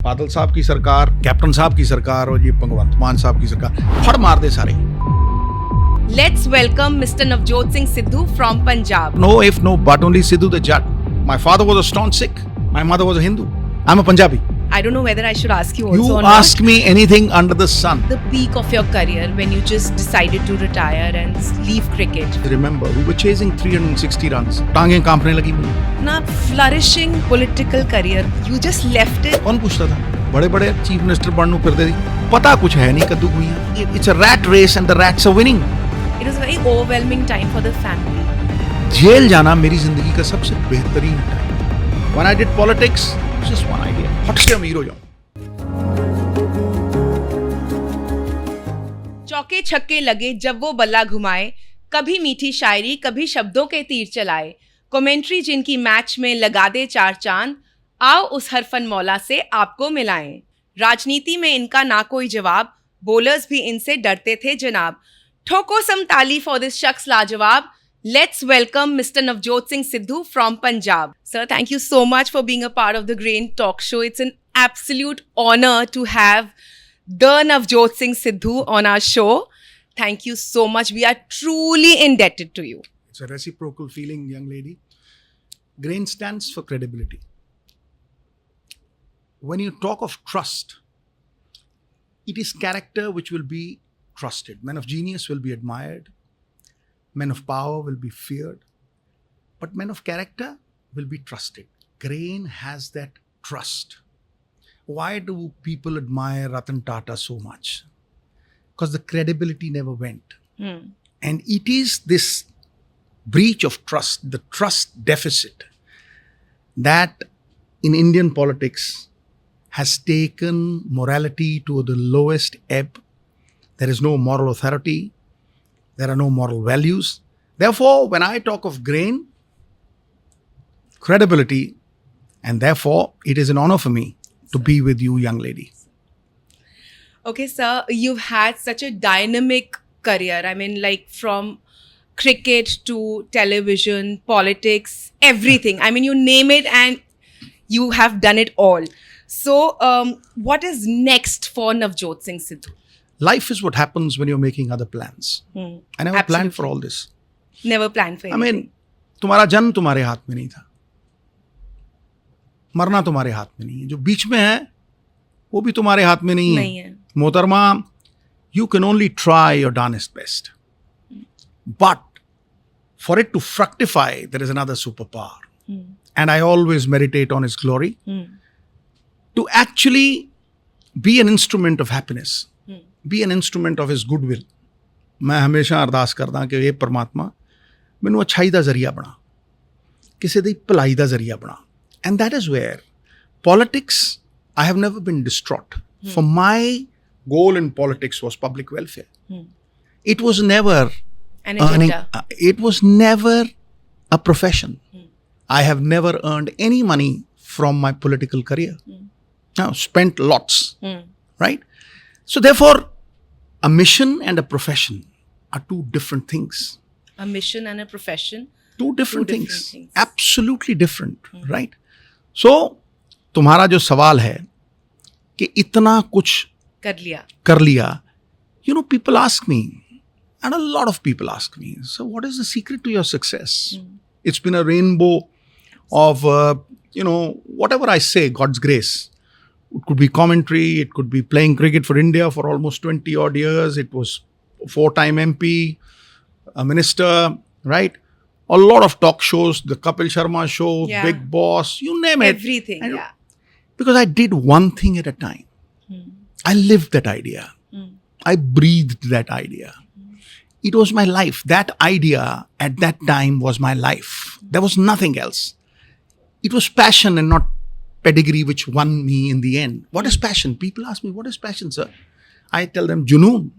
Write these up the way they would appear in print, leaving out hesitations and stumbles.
बादल साहब की सरकार, कैप्टन साहब की सरकार और ये भगवंत मान साहब की सरकार फड़ मार दे सारे. Let's welcome Mr. Navjot Singh Sidhu from Punjab. No if, no but, only Sidhu the Jat. My father was a staunch Sikh. My mother was a Hindu. I'm a Punjabi. I don't know whether I should ask you also You or ask not. me anything under the sun. The peak of your career when you just decided to retire and leave cricket. Remember, we were chasing 360 runs. टांगें कांपने लगी मुझे. Na flourishing political career, you just left it. कौन पूछता था? बड़े बड़े chief minister बनने फिरते थे. पता कुछ है नहीं कद्दू गुइयां. It's a rat race and the rats are winning. It was a very overwhelming time for the family. Jail जाना मेरी जिंदगी का सबसे बेहतरीन time. When I did politics, it was just one idea. हट से अमीर हो जाऊं. चौके छक्के लगे जब वो बल्ला घुमाए, कभी मीठी शायरी कभी शब्दों के तीर चलाए, कमेंट्री जिनकी मैच में लगा दे चार चांद, आओ उस हरफन मौला से आपको मिलाएं. राजनीति में इनका ना कोई जवाब, बोलर्स भी इनसे डरते थे जनाब. ठोको सम ताली फॉर दिस शख्स लाजवाब. Let's welcome Mr. Navjot Singh Sidhu from Punjab. Sir, thank you so much for being a part of the Grain Talk Show. It's an absolute honor to have the Navjot Singh Sidhu on our show. Thank you so much. We are truly indebted to you. It's a reciprocal feeling, young lady. GRAIN stands for credibility. When you talk of trust, it is character which will be trusted. Men of genius will be admired. Men of power will be feared. But men of character will be trusted. GRAIN has that trust. Why do people admire Ratan Tata so much? Because the credibility never went. And it is this breach of trust, the trust deficit, that in Indian politics has taken morality to the lowest ebb. There is no moral authority. There are no moral values. Therefore, when I talk of GRAIN, credibility, and therefore it is an honor for me to be with you, young lady. Okay, sir, you've had such a dynamic career. I mean, like from cricket to television, politics, everything. I mean, you name it and you have done it all. So, what is next for Navjot Singh Sidhu? Life is what happens when you're making other plans. I never planned for all this. Never planned for I anything. mean, तुम्हारा जन्म तुम्हारे हाथ में नहीं था. मरना तुम्हारे हाथ में नहीं है. जो बीच में है वो भी तुम्हारे हाथ में नहीं है. मोहतरमा, you can only try your darnest best. But for it to fructify, there is another superpower. And I always meditate on His glory. To actually be an instrument of happiness. Be an instrument of His goodwill. मैं हमेशा अरदास करदा कि ये परमात्मा ਮੈਨੂੰ अच्छाई ਦਾ ਜ਼ਰੀਆ ਬਣਾ, ਕਿਸੇ ਦੀ ਭਲਾਈ ਦਾ ਜ਼ਰੀਆ ਬਣਾ. And that is where politics, I have never been distraught. For my goal in politics was public welfare. It was never An agenda. It was never a profession. I have never earned any money from my political career. Now, spent lots, right? So therefore, a mission and a profession are two different things. A mission and a profession. Two different things. Absolutely different, right? So, तुम्हारा जो सवाल है कि इतना कुछ कर लिया, you know, people ask me, and a lot of people ask me, so what is the secret to your success? It's been a rainbow of, whatever I say, God's grace. It could be commentary, it could be playing cricket for India for almost 20 odd years. It was 4-time MP, a minister, right? A lot of talk shows, the Kapil Sharma show, Big Boss, you name it. Everything, yeah. Because I did one thing at a time. I lived that idea. I breathed that idea. It was my life. That idea at that time was my life. There was nothing else. It was passion and not pedigree which won me in the end. What is passion? People ask me, what is passion, sir? I tell them, Junoon.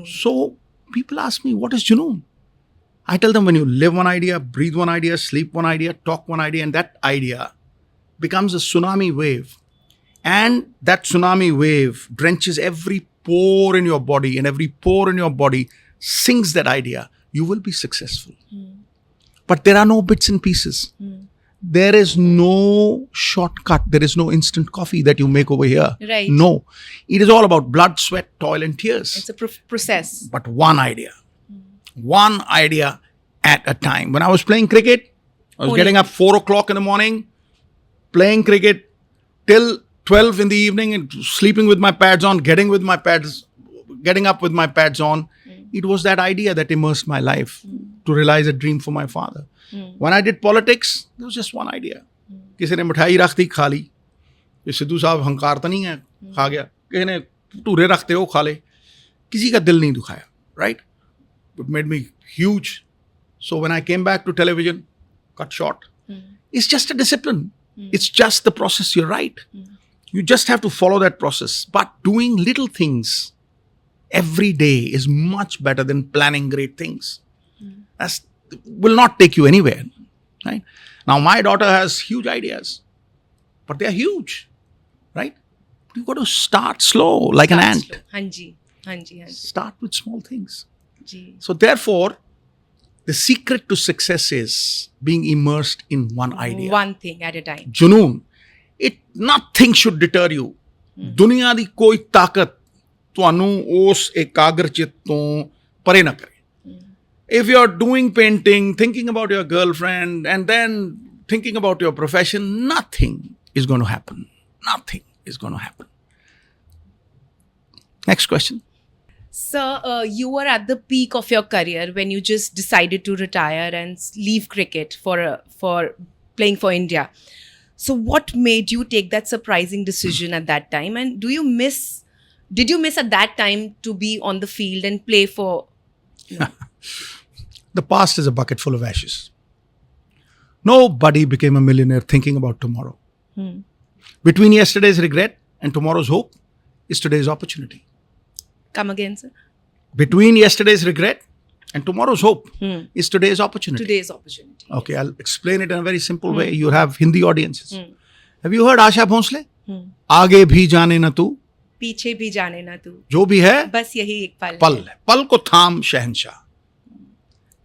So people ask me, what is Junoon? I tell them, when you live one idea, breathe one idea, sleep one idea, talk one idea, and that idea becomes a tsunami wave. And that tsunami wave drenches every pore in your body, and every pore in your body sings that idea. You will be successful. But there are no bits and pieces. there is no shortcut. There is no instant coffee that you make over here. Right. No. It is all about blood, sweat, toil, and tears. It's a process. But one idea. One idea at a time. When I was playing cricket, I was getting up 4 o'clock in the morning, playing cricket till 12 in the evening and sleeping with my pads on, getting up with my pads on. It was that idea that immersed my life to realize a dream for my father. When I did politics, there was just one idea. किसी ने मिठाई रख दी खा ली. ये सिद्धू साहब हंकार तो नहीं है, खा गया. किसी ने टूरे रखते हो खा ले. किसी का दिल नहीं दुखाया, right? It made me huge. So when I came back to television, cut short. It's just a discipline. It's just the process. You're right. You just have to follow that process. But doing little things every day is much better than planning great things. That will not take you anywhere. Right? Now, my daughter has huge ideas, but they're huge. Right? You've got to start slow, like an ant. Hanji, hanji, hanji. Start with small things. Ji. So therefore, the secret to success is being immersed in one idea. One thing at a time. Junoon. Nothing should deter you. दुनिया दी कोई ताकत ਤੁਹਾਨੂੰ ਉਸ ਇਕਾਗਰਚਿਤ ਤੋਂ ਪਰੇ ਨਾ ਕਰੇ. If you are doing painting, thinking about your girlfriend, and then thinking about your profession, nothing is going to happen. Nothing is going to happen. Next question. Sir, you were at the peak of your career when you just decided to retire and leave cricket for playing for India. So what made you take that surprising decision at that time? And did you miss at that time to be on the field and play for? The past is a bucket full of ashes. Nobody became a millionaire thinking about tomorrow. Between yesterday's regret and tomorrow's hope is today's opportunity. Come again, sir. Between yesterday's regret and tomorrow's hope is today's opportunity. Today's opportunity. Okay, I'll explain it in a very simple way. You have Hindi audiences. Have you heard Asha Bhonsle? आगे भी जाने न तू, पीछे भी जाने ना तू, जो भी है बस यही एक पल पल है, पल को थाम शहंशाह.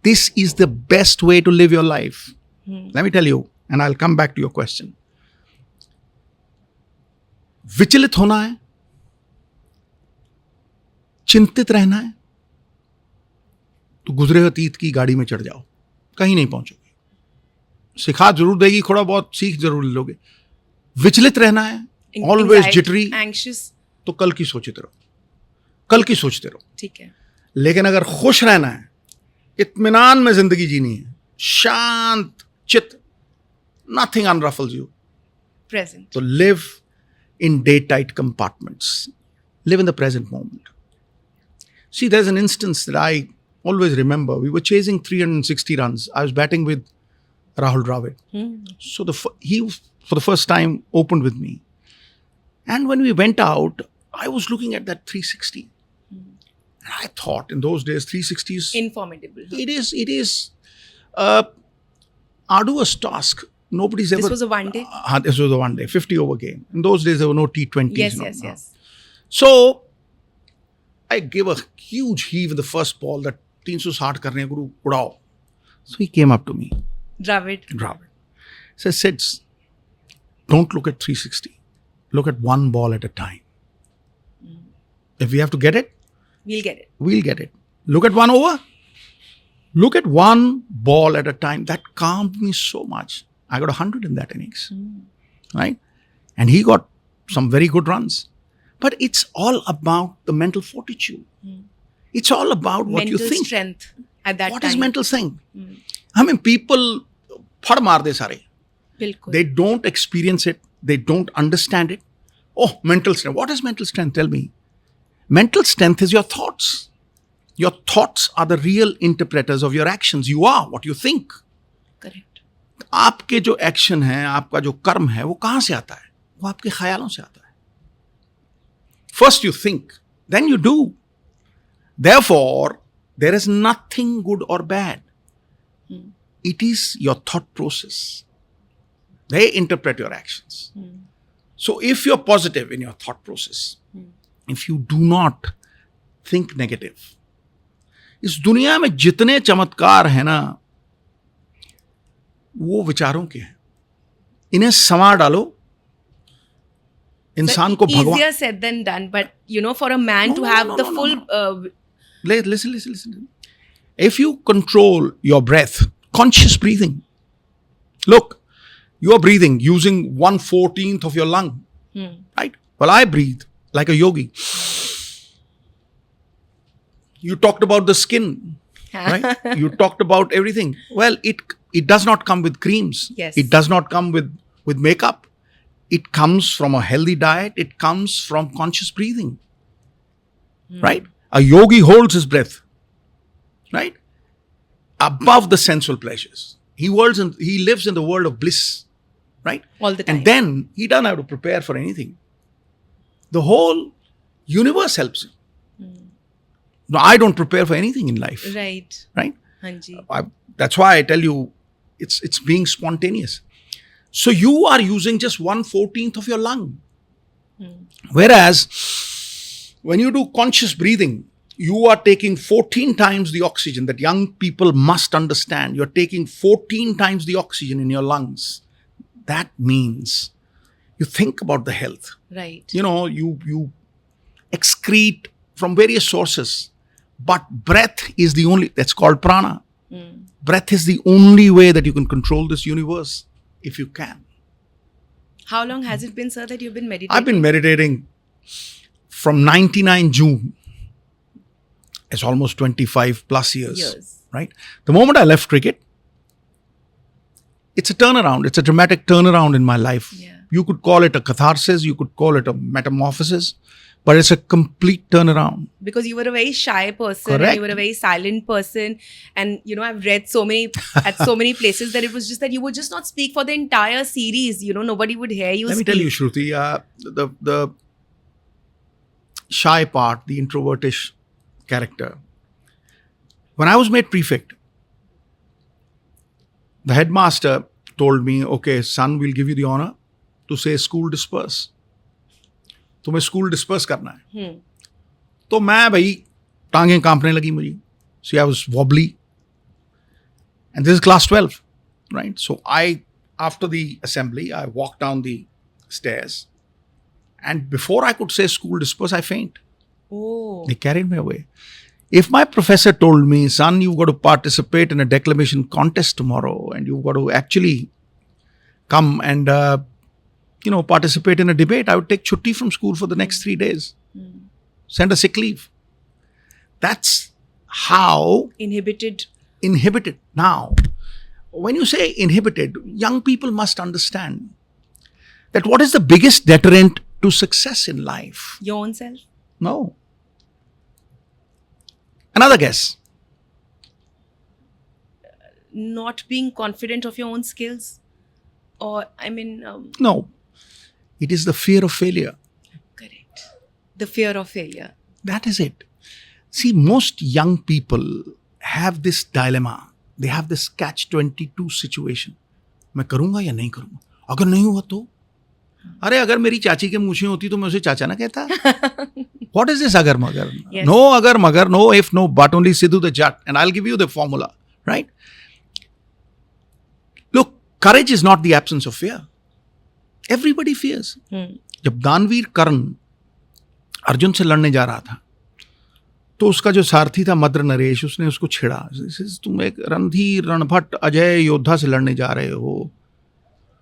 This is the best way to live your life. Let me tell you, and I'll come back to your question. विचलित होना है, चिंतित रहना है, तो गुजरे अतीत की गाड़ी में चढ़ जाओ, कहीं नहीं पहुंचोगे. सिखा जरूर देगी, थोड़ा बहुत सीख जरूर लोगे. विचलित रहना है, ऑलवेज जिटरी, एंग्शियस, तो कल की सोचते रहो, कल की सोचते रहो. ठीक है. लेकिन अगर खुश रहना है, इत्मीनान में जिंदगी जीनी है, शांत चित, nothing unruffles you. Present. So live in day-tight compartments. Live in the present moment. See, there's an instance that I always remember. We were chasing 360 runs. I was batting with Rahul Dravid. So he, for the first time, opened with me. And when we went out, I was looking at that 360. And I thought, in those days, 360 is... Informative. It is arduous task. Nobody's ever... This was a one day? This was a one day, 50 over game. In those days, there were no T20s. Yes. So, I gave a huge heave in the first ball that 360 karne guru udao. So he came up to me. Dravid. Says, Sids, don't look at 360. Look at one ball at a time. If we have to get it, we'll get it. Look at one over. Look at one ball at a time. That calmed me so much. I got 100 in that innings. Right? And he got some very good runs. But it's all about the mental fortitude. It's all about what you think. Mental strength at that time. What is mental strength? I mean, people phad maar de sare. Bilkul. They don't experience it. They don't understand it. Oh, mental strength. What is mental strength? Tell me. Mental strength is your thoughts. Your thoughts are the real interpreters of your actions. You are what you think. Correct. आपके जो action है, आपका जो कर्म है, वो कहाँ से आता है? वो आपके ख्यालों से आता है. First you think, then you do. Therefore, there is nothing good or bad. It is your thought process. They interpret your actions. So if you're positive in your thought process, if you do not think negative, इस दुनिया में जितने चमत्कार हैं ना, वो विचारों के हैं. इन्हें संवार डालो, इंसान को भगवान. Easier said than done, but you know, for a man to have the full. Listen. If you control your breath, conscious breathing. Look, you are breathing using 1/14 of your lung, right? Well, I breathe like a yogi. You talked about the skin, right? You talked about everything. Well, it does not come with creams. Yes. It does not come with makeup. It comes from a healthy diet. It comes from conscious breathing, right? A yogi holds his breath, right? Above the sensual pleasures. He lives in the world of bliss, right? All the time. And then he doesn't have to prepare for anything. The whole universe helps him. No, I don't prepare for anything in life. Right. Right? Hanji. That's why I tell you, it's being spontaneous. So you are using just 1/14 of your lung. Whereas when you do conscious breathing, you are taking 14 times the oxygen. That young people must understand. You're taking 14 times the oxygen in your lungs. That means you think about the health. Right. You know, you excrete from various sources. But breath is the only, that's called prana. Breath is the only way that you can control this universe, if you can. How long has it been, sir, that you've been meditating? I've been meditating from 99 June. It's almost 25 plus years. Right? The moment I left cricket, it's a turnaround. It's a dramatic turnaround in my life. Yeah. You could call it a catharsis. You could call it a metamorphosis. But it's a complete turnaround. Because you were a very shy person. Correct. And you were a very silent person. And, you know, I've read at so many places that it was just that you would just not speak for the entire series. You know, nobody would hear you Let speak. me tell you, Shruti, the shy part, the introvertish character. When I was made prefect, the headmaster told me, okay, son, we'll give you the honor to say school disperse. तुम्हें school disperse करना है. तो मैं भाई टांगें कांपने लगी मुझे. So I was wobbly. And this is class 12, right? So after the assembly, I walked down the stairs. And before I could say school disperse, I faint. Oh. They carried me away. If my professor told me, son, you've got to participate in a declamation contest tomorrow and you've got to actually come and participate in a debate, I would take chutti from school for the next 3 days. Send a sick leave. That's how Inhibited. Now, when you say inhibited, young people must understand that what is the biggest deterrent to success in life? Your own self? No. Another guess. Not being confident of your own skills? Or, I mean... No. It is the fear of failure. Correct. The fear of failure. That is it. See, most young people have this dilemma. They have this catch-22 situation. मैं करूँगा या नहीं करूँगा? अगर नहीं हुआ तो? अरे अगर मेरी चाची के मूछें होती तो मैं उसे चाचा ना कहता. What is this agar magar? Yes. No agar magar, no if, no but, only Sidhu the Jat. And I'll give you the formula, right? Look, courage is not the absence of fear. Everybody fears. जब दानवीर कर्ण अर्जुन से लड़ने जा रहा था तो उसका जो सारथी था मद्र नरेश, उसने उसको छेड़ा. तुम एक रणधीर रणभट्ट अजय योद्धा से लड़ने जा रहे हो,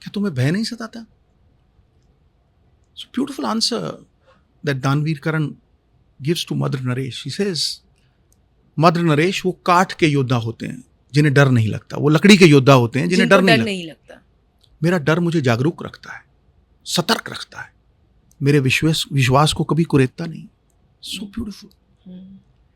क्या तुम्हें भय नहीं सताता? It's a beautiful answer that दानवीर कर्ण gives to Madra Naresh. He says, Madra Naresh वो काठ के योद्धा होते हैं जिन्हें डर नहीं लगता. वो लकड़ी के योद्धा होते हैं जिन्हें डर नहीं लगता. मेरा डर मुझे जागरूक रखता है, सतर्क रखता है, मेरे विश्वास को कभी कुरेदता नहीं. So beautiful.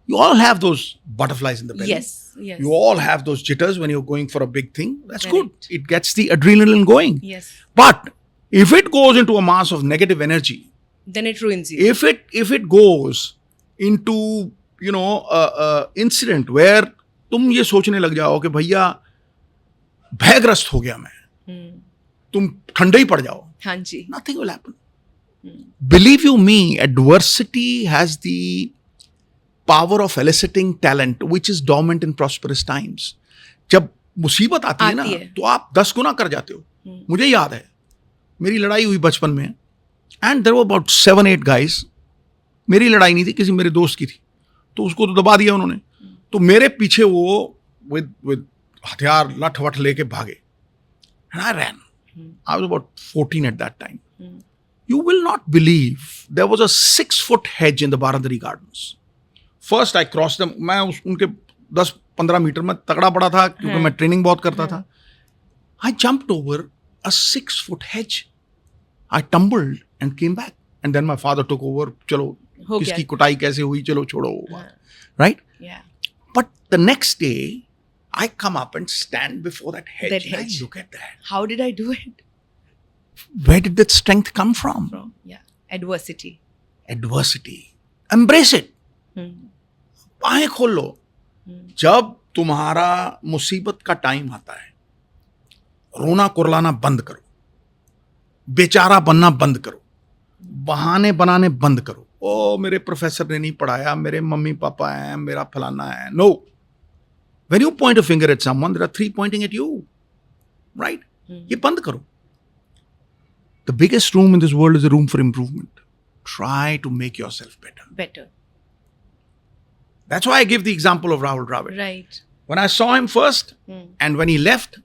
You all have those butterflies in the belly. Yes. You all have those jitters when you're going for a big thing. That's good. It gets the adrenaline going. Yes. But if it goes into a mass of negative energy, then it ruins you. If it goes into incident where तुम ये सोचने लग जाओ कि भैया भयग्रस्त हो गया मैं, तुम ठंडे ही पड़ जाओ. हाँ जी. Nothing will happen. Believe you me, adversity has the power of eliciting talent which is dormant in prosperous times. जब मुसीबत आती है ना तो आप 10 गुना कर जाते हो. मुझे याद है मेरी लड़ाई हुई बचपन में, and there were about 7-8 guys. मेरी लड़ाई नहीं थी, किसी मेरे दोस्त की थी, तो उसको तो दबा दिया उन्होंने. तो मेरे पीछे वो विद हथियार लठ वठ लेके भागे, and I ran. I was about 14 at that time. You will not believe there was a 6-foot hedge in the Baradari Gardens. First I crossed them. मैं उनके 10-15 मीटर में तगड़ा पड़ा था क्योंकि मैं ट्रेनिंग बहुत करता था. I jumped over a 6-foot hedge. I tumbled and came back. And then my father took over. चलो हो किसकी गया. कुटाई कैसे हुई, चलो छोड़ो वो बात. Right? Yeah. But the next day, I come up and stand before that hedge. That And hedge. I look at that. How did I do it? Where did that strength come from? From adversity. Adversity. Embrace it. Hmm. बाहें खोल लो. जब तुम्हारा मुसीबत का time आता है, रोना कुरलाना बंद करो, बेचारा बनना बंद करो, बहाने बनाने बंद करो. ओ मेरे प्रोफेसर ने नहीं पढ़ाया, मेरे मम्मी पापा हैं, मेरा फलाना है. No. When you point a finger at someone, there are 3 pointing at you. Right? ये बंद करो. The biggest room in this world is a room for improvement. Try to make yourself better. Better. That's why I give the example of Rahul Dravid. Right. When I saw him first and when he left,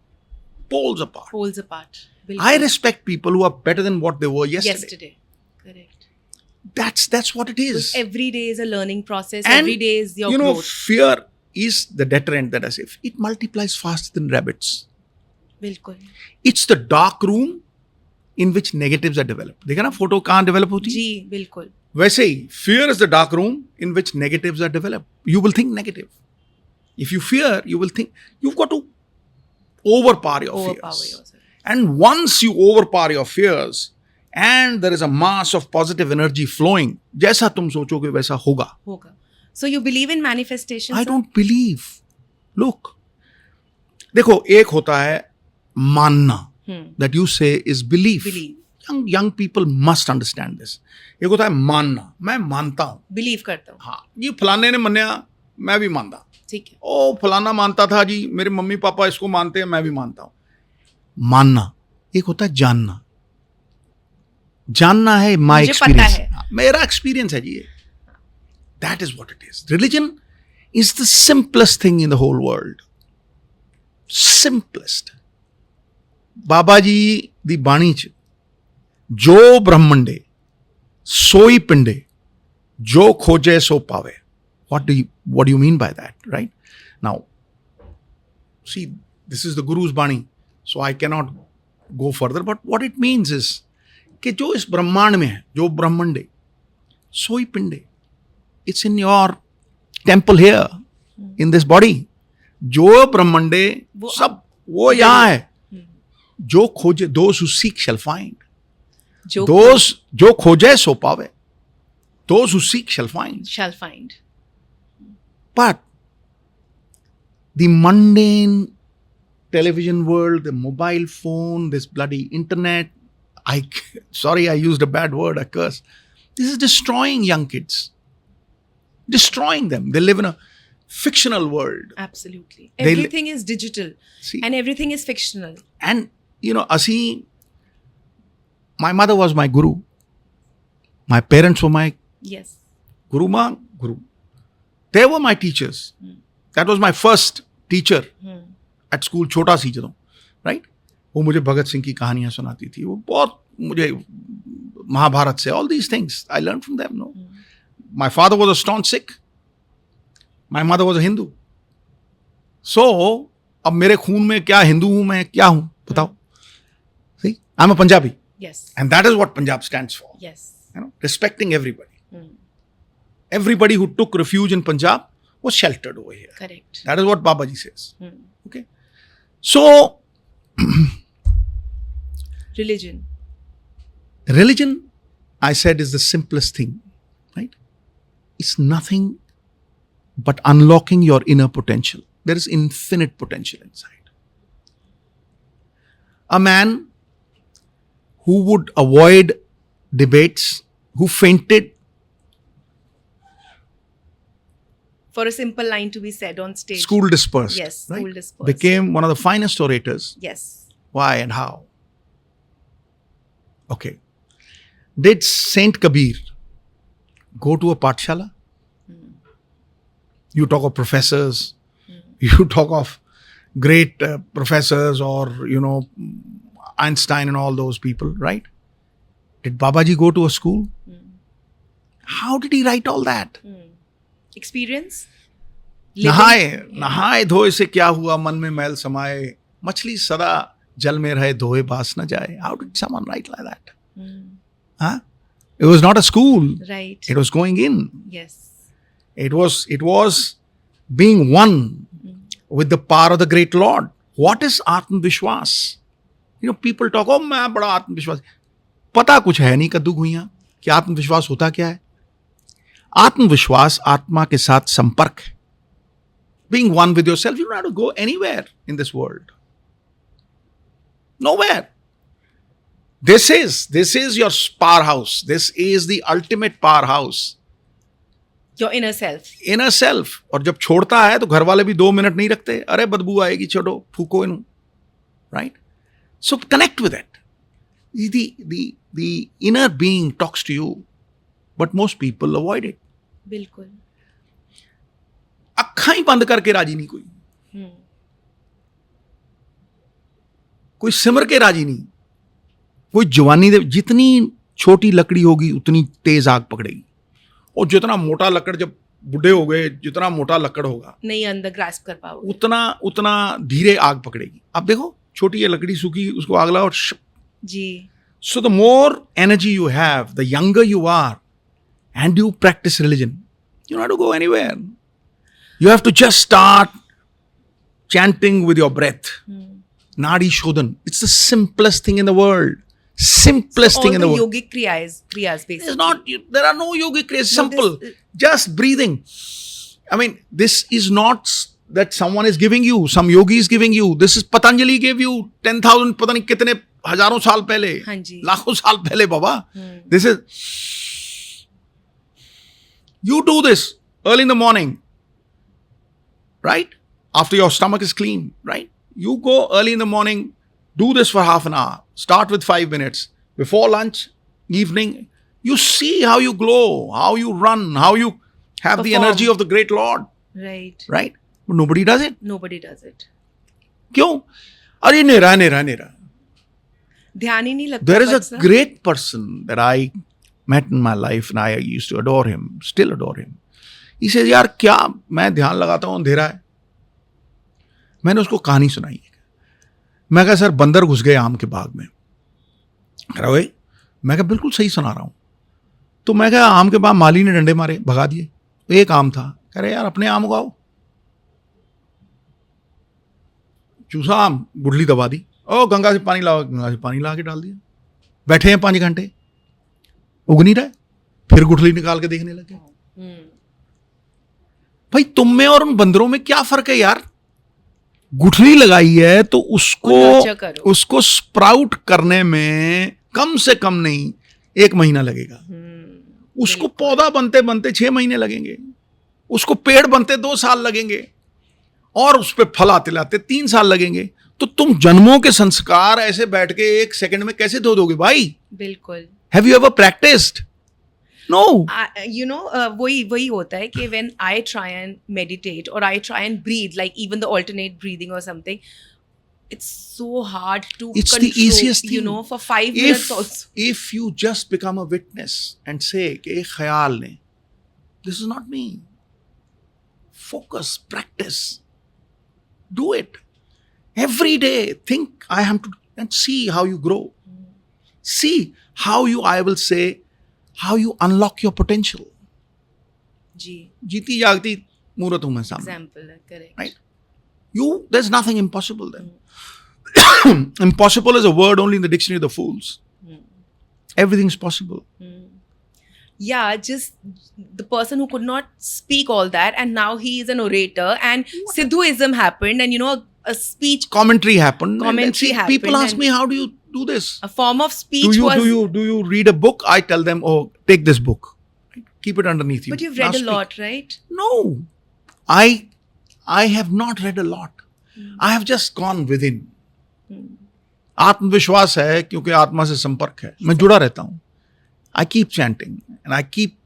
poles apart. Poles apart. I respect people who are better than what they were yesterday. Yesterday. Correct. That's what it is. Because every day is a learning process. And, every day is your you know, growth. fear is the deterrent that I say. It multiplies faster than rabbits. बिल्कुल. It's the dark room in which negatives are developed. देखा ना photo कहाँ develop होती है? जी बिल्कुल. वैसे ही fear is the dark room in which negatives are developed. You will think negative. If you fear, you will think you've got to overpower your fears. Yourself. And once you overpower your fears and there is a mass of positive energy flowing, जैसा तुम सोचोगे वैसा होगा. होगा. So you believe in manifestation? I sir? don't believe. Look, देखो एक होता है मानना. That you say is belief. Believe. Young people must understand this. एक होता है मानना. मैं मानता हूँ. Believe करता हूँ. हाँ, ये फलाने ने माना, मैं भी मानता. ठीक है. ओ फलाना मानता था जी, मेरे मम्मी पापा इसको मानते हैं, मैं भी मानता हूँ. मानना. एक होता है जानना. जानना है my experience. मेरा experience है जी ये. That is what it is. Religion is the simplest thing in the whole world. Simplest. बाबा जी दी बाणी च जो ब्रह्मंडे सोई पिंडे जो खोजे सो पावे. What do you mean by that, right? Now, see, this is the Guru's Bani, so I cannot go further. But what it means is कि जो इस ब्रह्मांड में है, जो ब्रह्मंडे सोई पिंडे, it's in your temple here, in this body. जो ब्रह्मंडे सब वो यहाँ है. जो खोजे, those who seek shall find. Those जो खोजे सो पावे. Those who seek shall find. Shall find. But the mundane television world, the mobile phone, this bloody internet, sorry I used a bad word, a curse. This is destroying young kids. Destroying them. They live in a fictional world. Absolutely. Everything is digital. See, and everything is fictional. And you know, my mother was my guru. My parents were my Yes. guru. They were my teachers. That was my first teacher at school, छोटा सी ਜਦੋਂ, right? वो मुझे भगत सिंह की कहानियां सुनाती थी. वो बहुत मुझे महाभारत से, all these things I learned from them. No, my father was a staunch Sikh. My mother was a Hindu. So अब मेरे खून में क्या हिंदू हूं मैं, क्या हूं बताओ? See, I'm a Punjabi. Yes. And that is what Punjab stands for. Yes. You know, respecting everybody. Everybody who took refuge in Punjab was sheltered over here. Correct. That is what Babaji says. Okay. So, Religion, I said, is the simplest thing, right? It's nothing but unlocking your inner potential. There is infinite potential inside. A man who would avoid debates, who fainted for a simple line to be said on stage. School dispersed. Yes, right? school dispersed. Became one of the finest orators. Yes. Why and how? Okay. Did Saint Kabir go to a Pathshala? You talk of professors, you talk of great professors, or Einstein and all those people, right? Did Babaji go to a school? How did he write all that? Experience? नहाए धोए से क्या हुआ, मन में मैल समाए, मछली सदा जल में रहे, धोए बास न जाए. How did someone write like that? Huh? It was not a school. Right. It was going in. Yes. It was being one with the power of the great Lord. What is Atmavishwas? People talk, oh, मैं बड़ा आत्मविश्वास. पता कुछ है नहीं कद्दू घुइयां कि आत्मविश्वास होता क्या है. आत्मविश्वास आत्मा के साथ संपर्क है. Being one with yourself, you don't have to go anywhere in this world. Nowhere. This is your powerhouse. This is the ultimate powerhouse. Your inner self. Inner self. और जब छोड़ता है तो घर वाले भी 2 मिनट नहीं रखते. अरे बदबू आएगी, छोड़ो, फूको इन्हू. Right? So connect with it. The inner being talks to you, but most people avoid it. बिल्कुल. अक्खां ही बंद करके राजी नहीं कोई सिमर के राजी नहीं. कोई जवानी दे, जितनी छोटी लकड़ी होगी उतनी तेज आग पकड़ेगी, और जितना मोटा लकड़, जब बुढ़े हो गए, जितना मोटा लकड़ होगा नहीं अंदर ग्रास्प कर पाओगे, उतना धीरे आग पकड़ेगी. अब देखो, छोटी ये लकड़ी सूखी, उसको आग लगाओ जी. So the more energy you have, the younger you are, and you practice religion, you don't have to go anywhere. You have to just start chanting with your breath. Nadi Shodhan. It's the simplest thing in the world. Simplest thing in the world. All the yogic kriyas basically. It's not, there are no yogic kriyas. Simple. Just breathing. I mean, this is not that someone is giving you, some yogi is giving you. This is Patanjali gave you 10,000, पता नहीं कितने हजारों साल पहले, लाखों साल पहले बाबा. This is, you do this early in the morning, right? After your stomach is clean, right? You go early in the morning, do this for half an hour. Start with 5 minutes. Before lunch, evening, you see how you glow, how you run, how you have the energy of the great Lord. Right. Right? But nobody does it. Nobody does it. क्यों? अरे नेरा. ध्यान ही नहीं लगता. There is a great person that I met in my life and I used to adore him, still adore him. He says, यार क्या मैं ध्यान लगाता हूँ, अंधेरा है. मैंने उसको कहानी सुनाई. मैं कहा सर बंदर घुस गए आम के बाग में. कह रहा भाई, मैं कहा बिल्कुल सही सुना रहा हूँ. तो मैं कहा आम के बाग माली ने डंडे मारे, भगा दिए. एक आम था. कह रहे यार अपने आम उगाओ. चूसा आम, गुठली दबा दी. ओ गंगा से पानी लाओ, गंगा से पानी ला के डाल दिया. बैठे हैं 5 घंटे, उग नहीं रहा है. फिर गुठली निकाल के देखने लगे. भाई तुम में और उन बंदरों में क्या फर्क है यार? गुठली लगाई है तो उसको स्प्राउट करने में कम से कम नहीं 1 महीना लगेगा. उसको पौधा बनते बनते 6 महीने लगेंगे. उसको पेड़ बनते 2 साल लगेंगे. और उस पर फल आते लाते 3 साल लगेंगे. तो तुम जन्मों के संस्कार ऐसे बैठ के 1 सेकंड में कैसे धो दोगे भाई? बिल्कुल. Have you ever practiced? No. वही होता है कि when I try and meditate or I try and breathe, like even the alternate breathing or something, it's so hard to it's control, the easiest thing. For 5 minutes also. If you just become a witness and say कि एक ख्याल ने, this is not me. Focus, practice. Do it. Every day, think I have to, and see how you grow. See how you, I will say, how you unlock your potential. जी. जीती जागती मूर्त हूं मैं सामने. Example, correct. Right? There's nothing impossible then. Impossible is a word only in the dictionary of the fools. Everything's possible. Yeah, just the person who could not speak all that, and now he is an orator, and Siddhuism happened, and a speech commentary happened. Happened. People ask me, how do you do this? A form of speech do you read a book? I tell them, oh, take this book. Keep it underneath you. But you've read a lot, right? No. I have not read a lot. I have just gone within. आत्मविश्वास है क्योंकि आत्मा से संपर्क है, मैं जुड़ा रहता हूं. I keep chanting and I keep,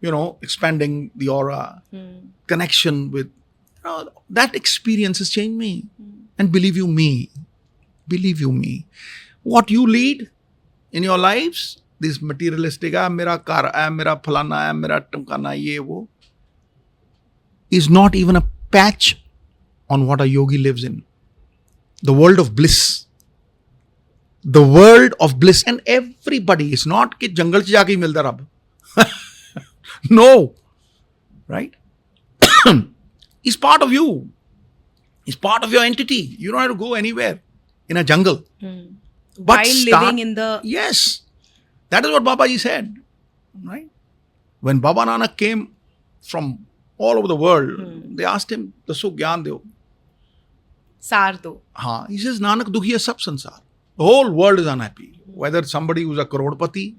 expanding the aura, connection with, that experience has changed me. And believe you me, what you lead in your lives, this materialistic, mera car, mera phalana, mera tumkana, ye wo, is not even a patch on what a yogi lives in. The world of bliss. The world of bliss, and everybody, it's not कि जंगल से जाके ही मिलता रब. No, right? It's part of you. It's part of your entity. You don't have to go anywhere in a jungle. But While living in the... Yes, that is what Babaji said, right? When Baba Nanak came from all over the world, they asked him, "Daso gyan deo." सार दो. हाँ, he says, "Nanak dukhi hai sab sansar." The whole world is unhappy. Whether somebody who's a Crorepati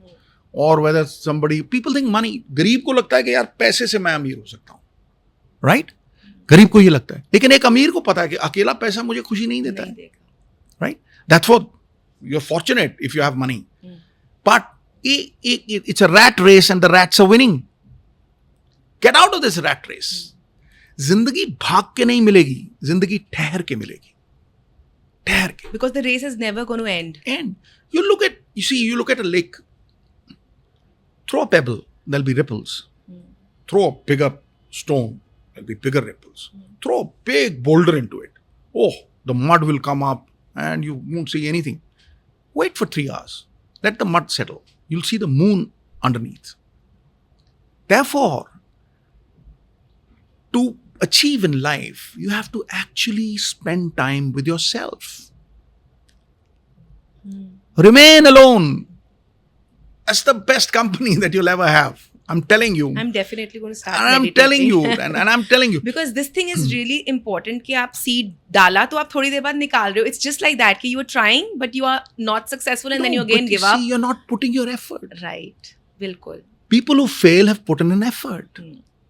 or whether somebody, people think money. गरीब को लगता है कि यार पैसे से मैं अमीर हो सकता हूँ, right? गरीब को ये लगता है, लेकिन एक अमीर को पता है कि अकेला पैसा मुझे खुशी नहीं देता है, right? That's what you're fortunate if you have money. But it's a rat race and the rats are winning. Get out of this rat race. जिंदगी भाग के नहीं मिलेगी, जिंदगी ठहर के मिलेगी. ठहर के. Because the race is never going to end. You look at a lake. Throw a pebble, there'll be ripples. Throw a bigger stone, there'll be bigger ripples. Throw a big boulder into it. Oh, the mud will come up and you won't see anything. Wait for 3 hours. Let the mud settle. You'll see the moon underneath. Therefore, to achieve in life, you have to actually spend time with yourself. Remain alone. That's the best company that you'll ever have. I'm telling you. I'm definitely going to start And I'm meditating. telling you. And I'm telling you. Because this thing is really important कि आप seed डाला तो आप थोड़ी देर बाद निकाल रहे हो. It's just like that कि you are trying but you are not successful and then you again give up. See, you're not putting your effort. Right. बिल्कुल. People who fail have put in an effort.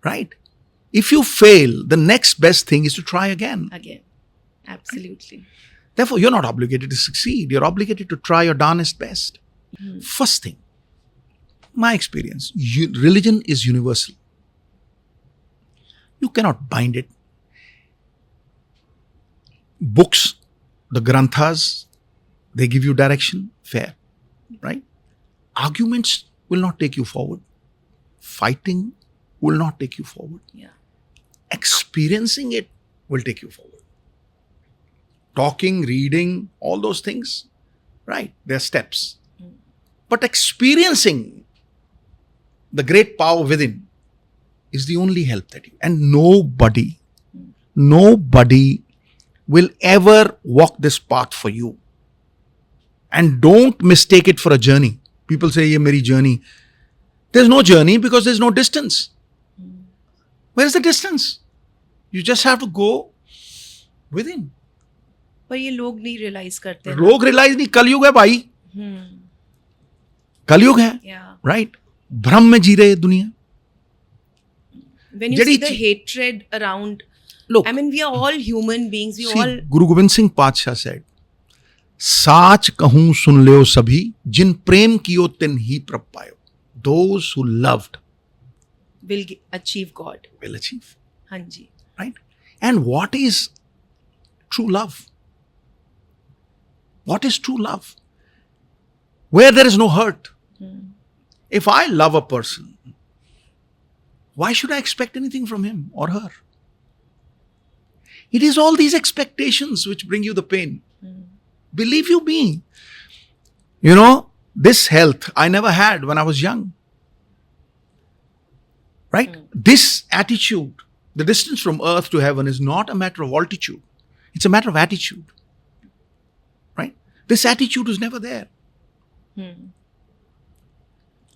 Right? If you fail, the next best thing is to try again. Again. Absolutely. Therefore, you're not obligated to succeed. You're obligated to try your darnest best. First thing, my experience, religion is universal. You cannot bind it. Books, the granthas, they give you direction, fair. Right? Arguments will not take you forward. Fighting will not take you forward. Yeah. Experiencing it will take you forward. Talking, reading, all those things, right? They're steps. But experiencing the great power within is the only help that you... And nobody will ever walk this path for you. And don't mistake it for a journey. People say, "Ye meri journey." There's no journey because there's no distance. Where is the distance? You just have to go within. पर ये लोग नहीं realize करते. लोग realize नहीं, कलयुग है भाई. कलयुग है. Yeah. Right? भ्रम में जी रहे हैं दुनिया. When you see the hatred around, look, I mean, we are all human beings. We see, all... Guru Gobind Singh Padsha said, "साच कहूं सुन लो सभी, जिन प्रेम कियो तिन ही प्रभ पायो." Those who loved will achieve God. Will achieve. हाँ जी. Right? And what is true love? What is true love? Where there is no hurt. If I love a person, why should I expect anything from him or her? It is all these expectations which bring you the pain. Believe you me. This health I never had when I was young. Right? This attitude, the distance from earth to heaven is not a matter of altitude. It's a matter of attitude. Right? This attitude was never there.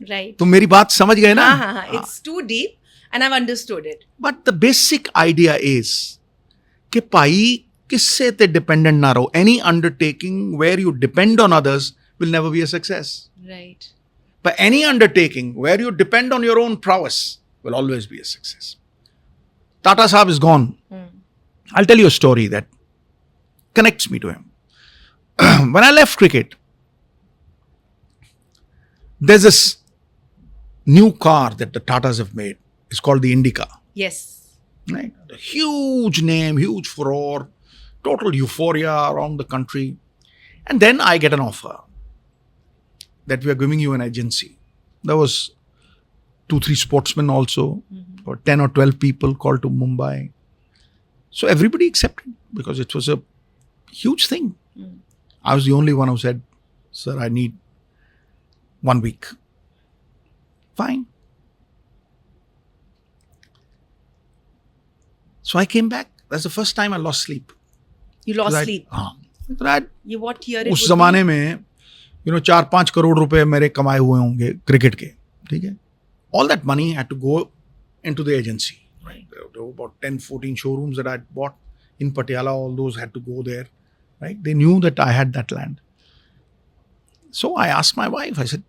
Right. तो मेरी बात समझ गए ना? हाँ. It's too deep and I've understood it. But the basic idea is कि भाई किससे ते dependent ना रहो. Any undertaking where you depend on others will never be a success. Right. But any undertaking where you depend on your own prowess will always be a success. Tata Sahab is gone. I'll tell you a story that connects me to him. when I left cricket, there's this new car that the Tatas have made. It's called the Indica. Yes. Right? A huge name, huge furore, total euphoria around the country. And then I get an offer that we are giving you an agency. There was 2-3 sportsmen also, or 10 or 12 people called to Mumbai. So everybody accepted because it was a huge thing. I was the only one who said, sir, I need 1 week. Fine. So I came back. That's the first time I lost sleep. You lost Because sleep. हाँ. What year it उस would जमाने में 4-5 करोड़ रुपए मेरे कमाए हुए होंगे cricket के, ठीक है. All that money had to go into the agency. Right? There were about 10-14 showrooms that I had bought in Patiala. All those had to go there. Right? They knew that I had that land. So I asked my wife. I said,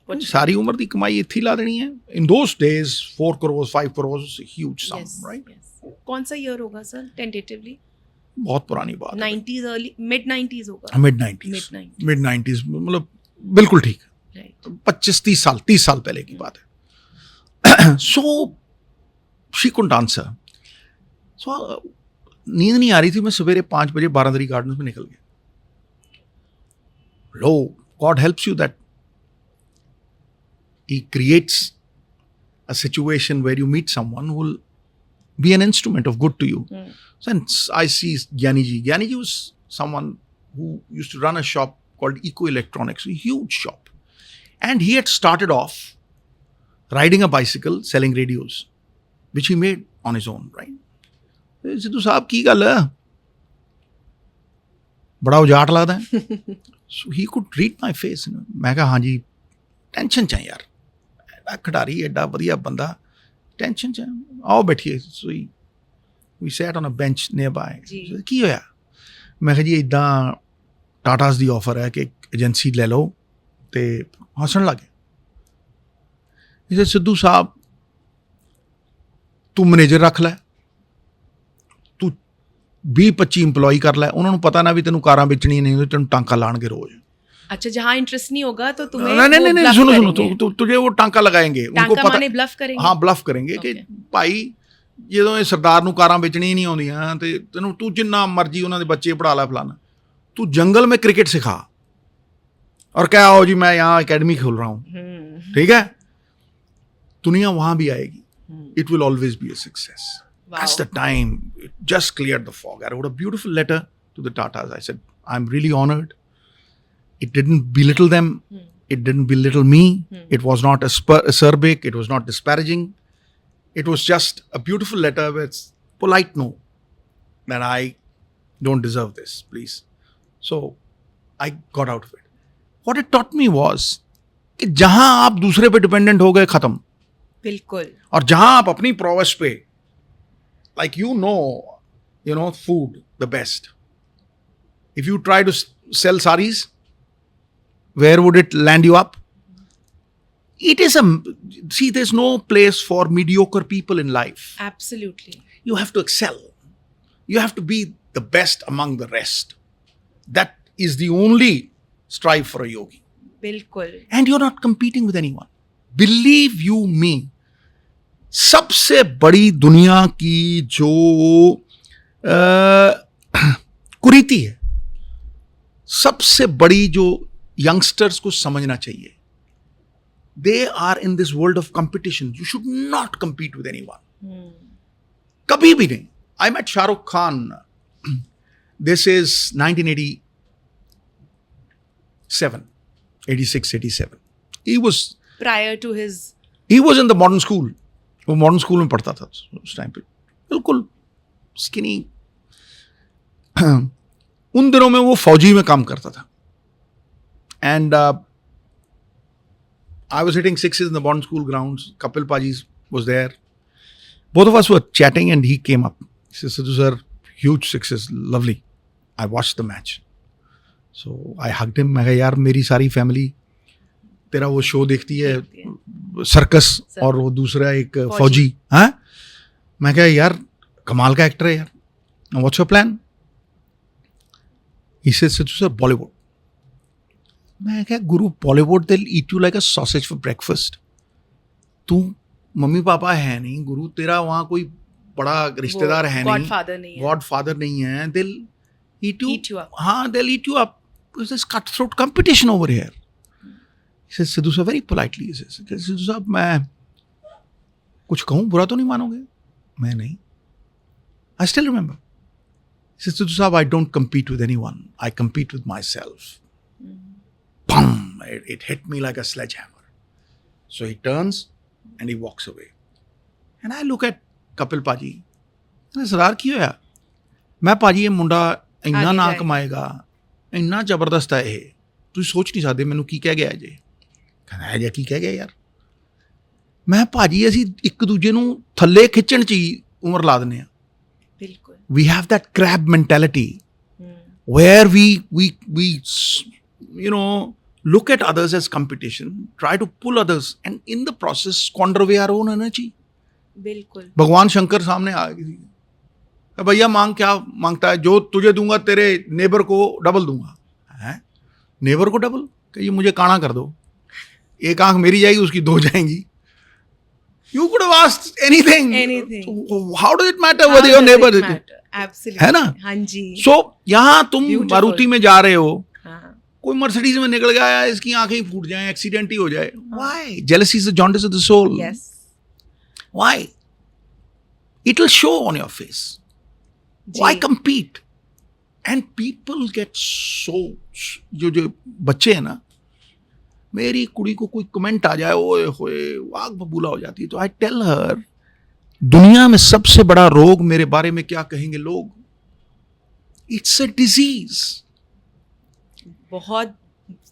सारी उम्र दी कमाई इत्थी ला देनी है. In those days, 4 crores, 5 crores was a huge sum, Yes, right? yes. कौन सा year होगा sir tentatively? बहुत पुरानी बात है. 90s early mid 90s होगा. Mid 90s. Mid-90s. Mid 90s मतलब बिल्कुल ठीक. Right. 25-30 साल पहले की बात है. So she couldn't answer. So नींद नहीं आ रही थी. मैं सवेरे 5 बजे बारादरी गार्डन्स में निकल गया. Lo, God helps you that He creates a situation where you meet someone who will be an instrument of good to you. So and I see Gyani ji. Gyani ji was someone who used to run a shop called Eco Electronics, a huge shop. And he had started off riding a bicycle, selling radios, which he made on his own, right? Sidhu साहब की गल है, बड़ा उजाट लगता है. So he could read my face. मैं कहा हाँ जी, टेंशन च यार, एडा खिडारी एडा वधिया बंदा, टेंशन च, आओ बैठिए. So we sat on a bench nearby. की होया? मैं कहा जी इदां टाटास दी ऑफर है कि एजेंसी ले लो. ते हसन लगे. सिद्धू साहब तू मैनेजर रख लै, तू 20-25 इंपलॉय कर लै, उन्होंने पता ना भी तेन कारां बेचनी नहीं, तेन टांका लाणगे रोज. अच्छा, जहाँ इंटरेस्ट नहीं होगा तो तुम्हें नहीं सुनो तुझे वो टांका लगाएंगे. उनको पता ब्लफ करेंगे. हाँ, ब्लफ करेंगे कि भाई ਜਦੋਂ ਇਹ ਸਰਦਾਰ ਨੂੰ ਕਾਰਾਂ ਵੇਚਣੀ ਹੀ ਨਹੀਂ ਆਉਂਦੀਆਂ ਤੇ ਤੈਨੂੰ ਤੂੰ ਜਿੰਨਾ ਮਰਜ਼ੀ ਉਹਨਾਂ ਦੇ ਬੱਚੇ ਪੜਾ ਲੈ ਫਲਾਣਾ, तू जंगल में क्रिकेट सिखा और क्या हो जी मैं यहाँ एकेडमी खोल रहा हूँ. ठीक है, दुनिया वहां भी आएगी. It will always be a success. Wow. That's the time. It just cleared the fog. I wrote a beautiful letter to the Tatas. I said, I'm really honored. It didn't belittle them. It didn't belittle me. It was not acerbic. It was not disparaging. It was just a beautiful letter with polite no that I don't deserve this, please. So I got out of it. What it taught me was कि जहां आप दूसरे पे dependent हो गए, खत्म. बिल्कुल. और जहां आप अपनी प्रोवेस पे, like you know food the best. If you try to sell saris, where would it land you up? It is there's no place for mediocre people in life. Absolutely. You have to excel. You have to be the best among the rest. That is the only strive for a yogi. बिल्कुल. And you're not competing with anyone. Believe you me, सबसे बड़ी दुनिया की जो कुरीति है, सबसे बड़ी जो यंगस्टर्स को समझना चाहिए, they are in this world of competition. You should not compete with anyone. कभी भी नहीं. I met Shah Rukh Khan. This is 1987, 86, 87. He was prior to his. He was in the modern school. वो modern school में पढ़ता था उस time पे, बिल्कुल स्किनी. उन दिनों में वो फौजी में काम करता था. And I was hitting sixes in the modern school grounds. Kapil Paji was there. Both of us were chatting and he came up. He said, Sidhu sir, huge sixes, lovely. I watched the match. So I hugged him. मैं कहा यार मेरी सारी family तेरा वो show देखती है, circus, और वो दूसरा एक फौजी. हाँ, मैं कहा यार कमाल का एक्टर है यार. What's your plan? He says, Sidhu sir, Bollywood. मैं क्या गुरु, Bollywood they'll eat you like a sausage for breakfast. तू मम्मी पापा है नहीं गुरु, तेरा वहाँ कोई बड़ा रिश्तेदार है नहीं, गॉडफादर नहीं है, they'll eat you up. हाँ, they'll eat you up. There's this cutthroat competition over here. He says, Sidhu sir, very politely, he says, Sidhu साहब मैं कुछ कहूँ बुरा तो नहीं मानोगे? मैं नहीं. I still remember. He says, Sidhu साहब, I don't compete with anyone. I compete with myself. Bam! It hit me like a sledgehammer. So he turns and he walks away. And I look at Kapil Paji. सरदार की होया? मैं पाजी ये मुंडा ਇੰਨਾ ਨਾ ਕਮਾਏਗਾ, ਇੰਨਾ ਜ਼ਬਰਦਸਤ ਹੈ ਇਹ, ਤੁਸੀਂ ਸੋਚ ਨਹੀਂ ਸਕਦੇ ਮੈਨੂੰ ਕੀ ਕਹਿ ਗਿਆ ਜੇ। ਕਹਿੰਦਾ ਜੇ ਕੀ ਕਹਿ ਗਿਆ ਯਾਰ? ਮੈਂ ਭਾਜੀ ਅਸੀਂ ਇੱਕ ਦੂਜੇ ਨੂੰ ਥੱਲੇ ਖਿੱਚਣ 'ਚ ਹੀ ਉਮਰ ਲਾ ਦਿੰਦੇ ਹਾਂ। ਬਿਲਕੁਲ। We have that crab mentality where we you know look at others as competition, try to pull others and in the process squander away our own energy. बिल्कुल। भगवान शंकर सामने आ गए, भैया मांग, क्या मांगता है? जो तुझे दूंगा तेरे नेबर को डबल दूंगा। हैं? नेबर को डबल? कहिए मुझे काना कर दो, एक आंख मेरी जाएगी उसकी दो जाएंगी। You could have asked anything. So how does it matter whether your neighbor? Absolutely. है ना? हाँ जी। So यहाँ तुम मारुति में जा रहे हो, कोई मर्सिडीज में निकल गया, इसकी आंखें ही फूट जाए, एक्सीडेंट ही हो जाए। Why? Jealousy is the jaundice of the soul. Yes. Why? It will show on your face. Why compete? And people get so, जो बच्चे हैं ना, मेरी कुड़ी को कोई कमेंट आ जाए, ओए होए वाग बबूला हो जाती है। तो आई टेल हर, दुनिया में सबसे बड़ा रोग मेरे बारे में क्या कहेंगे लोग? It's a disease. बहुत,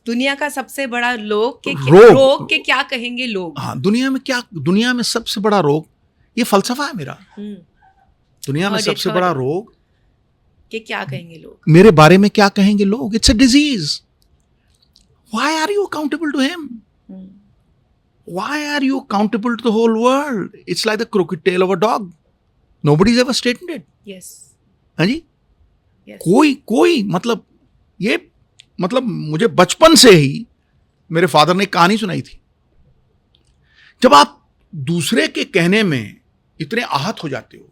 दुनिया का सबसे बड़ा रोग के क्या कहेंगे लोग? हाँ, दुनिया में सबसे बड़ा रोग, ये फलसफा है मेरा। दुनिया में सबसे बड़ा रोग कि क्या कहेंगे लोग, मेरे बारे में क्या कहेंगे लोग। It's a disease. Why are you accountable to him? Why are you accountable to the whole world? It's like the crooked tail of a dog. Nobody's ever straightened it. Yes. हाँ जी? Yes. कोई मतलब ये मतलब मुझे बचपन से ही मेरे father ने कहानी सुनाई थी, जब आप दूसरे के कहने में इतने आहत हो जाते हो,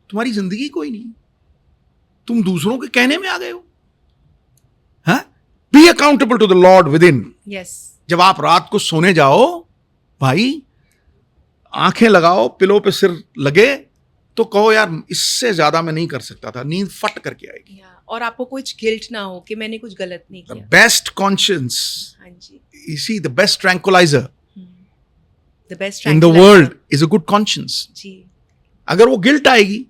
तुम्हारी जिंदगी कोई नहीं, तुम दूसरों के कहने में आ गए हो। हाँ? Be accountable to the Lord within. Yes. जब आप रात को सोने जाओ, भाई आंखें लगाओ, पिलो पे सिर लगे, तो कहो यार इससे ज्यादा मैं नहीं कर सकता था, नींद फट करके आएगी। और आपको कुछ गिल्ट ना हो कि मैंने कुछ गलत नहीं किया। The best conscience. हाँ जी। You see, the best tranquilizer. The best tranquilizer in the world is a good conscience. जी। अगर वो गिल्ट आएगी,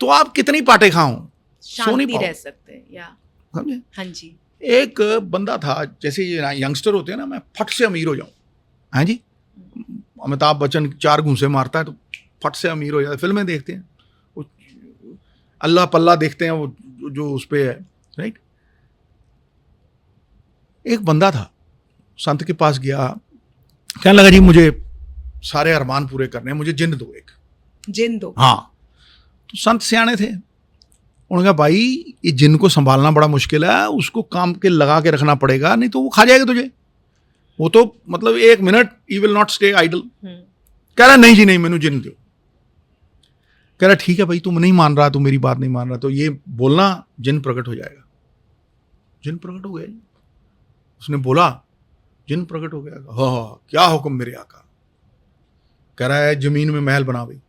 तो आप कितनी पाटे खाओ, सो नहीं रह सकते। या समझे? हाँ जी। एक बंदा था, जैसे ये यंगस्टर होते हैं ना, मैं फट से अमीर हो जाऊं। हाँ जी, अमिताभ बच्चन 4 घूंसे मारता है तो फट से अमीर हो जाता है। फिल्में देखते हैं, वो अल्लाह पल्ला देखते हैं, वो जो उस पे है, राइट। एक बंदा था, संत के पास गया, कहने लगा जी मुझे सारे अरमान पूरे करने हैं, मुझे जिन्न दो, एक जिन्न दो। हाँ, तो संत सियाने थे, उन्होंने कहा भाई ये जिन्न को संभालना बड़ा मुश्किल है, उसको काम के लगा के रखना पड़ेगा, नहीं तो वो खा जाएगा तुझे। वो तो मतलब 1 मिनट ही विल नॉट स्टे आइडल। कह रहा नहीं जी नहीं, मैंने जिन्न दो। कह रहा ठीक है भाई, तुम नहीं मान रहा, तू मेरी बात नहीं मान रहा, तो ये बोलना जिन्न प्रकट हो जाएगा। जिन्न प्रकट हो गया। उसने बोला जिन्न प्रकट हो गया। हाँ, क्या हुक्म मेरे आका? कह रहा है जमीन में महल बना भाई।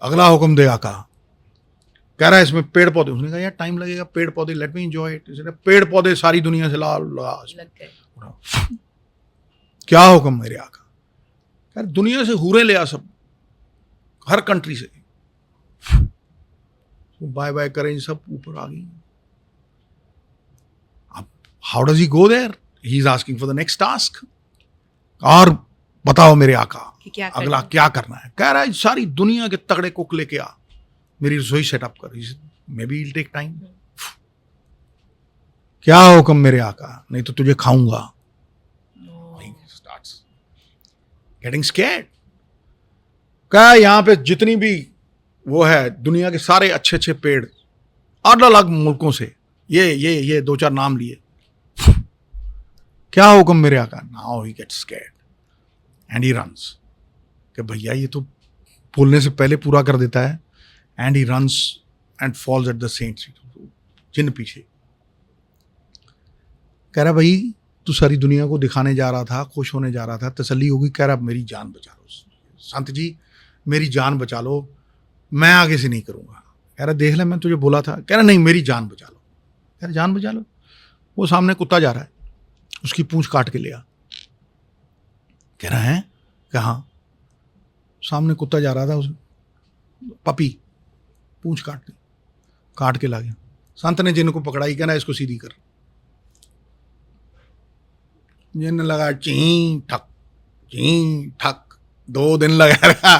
अगला हुक्म दे आका। कह रहा है इसमें पेड़ पौधे। उसने कहा यार टाइम लगेगा, पेड़ पौधे, लेट मी एंजॉय इट। पेड़ पौधे सारी दुनिया से लगा। क्या हुक्म मेरे आका? यार दुनिया से हूरें ले आ, सब हर कंट्री से। बाय बाय करें, सब ऊपर आ गई। अब how does he go there? He is asking for the next task. और बताओ मेरे आका, अगला क्या करना है? कह रहा है सारी दुनिया के तगड़े कुक लेके आ, मेरी रसोई सेटअप कर। Maybe will take time. क्या हुक्म मेरे आका? नहीं तो तुझे खाऊंगा। Getting scared. क्या यहां पे जितनी भी वो है दुनिया के सारे अच्छे अच्छे पेड़ अलग अलग मुल्कों से, ये 2-4 नाम लिए, क्या हुक्म मेरे आका, now he gets scared and he runs, कि भैया ये तो बोलने से पहले पूरा कर देता है, and he runs and falls at the saints, जिन पीछे। कह रहा भाई तू सारी दुनिया को दिखाने जा रहा था, खुश होने जा रहा था, तसल्ली होगी, कह रहा मेरी जान बचा लो संत जी, मेरी जान बचा लो, मैं आगे से नहीं करूँगा। कह रहा देख ले मैं तुझे बोला था, कह रहा नहीं मेरी जान बचा लो। कह रहा जान बचा लो, वो सामने कुत्ता जा रहा है, उसकी पूंछ काट के ले आ। कह रहा है कहाँ? सामने कुत्ता जा रहा था, उस पपी पूंछ काट के ला गया। संत ने जिन को पकड़ाई, कहना इसको सीधी कर। जिन लगा ची ठक 2 दिन लगा रहा,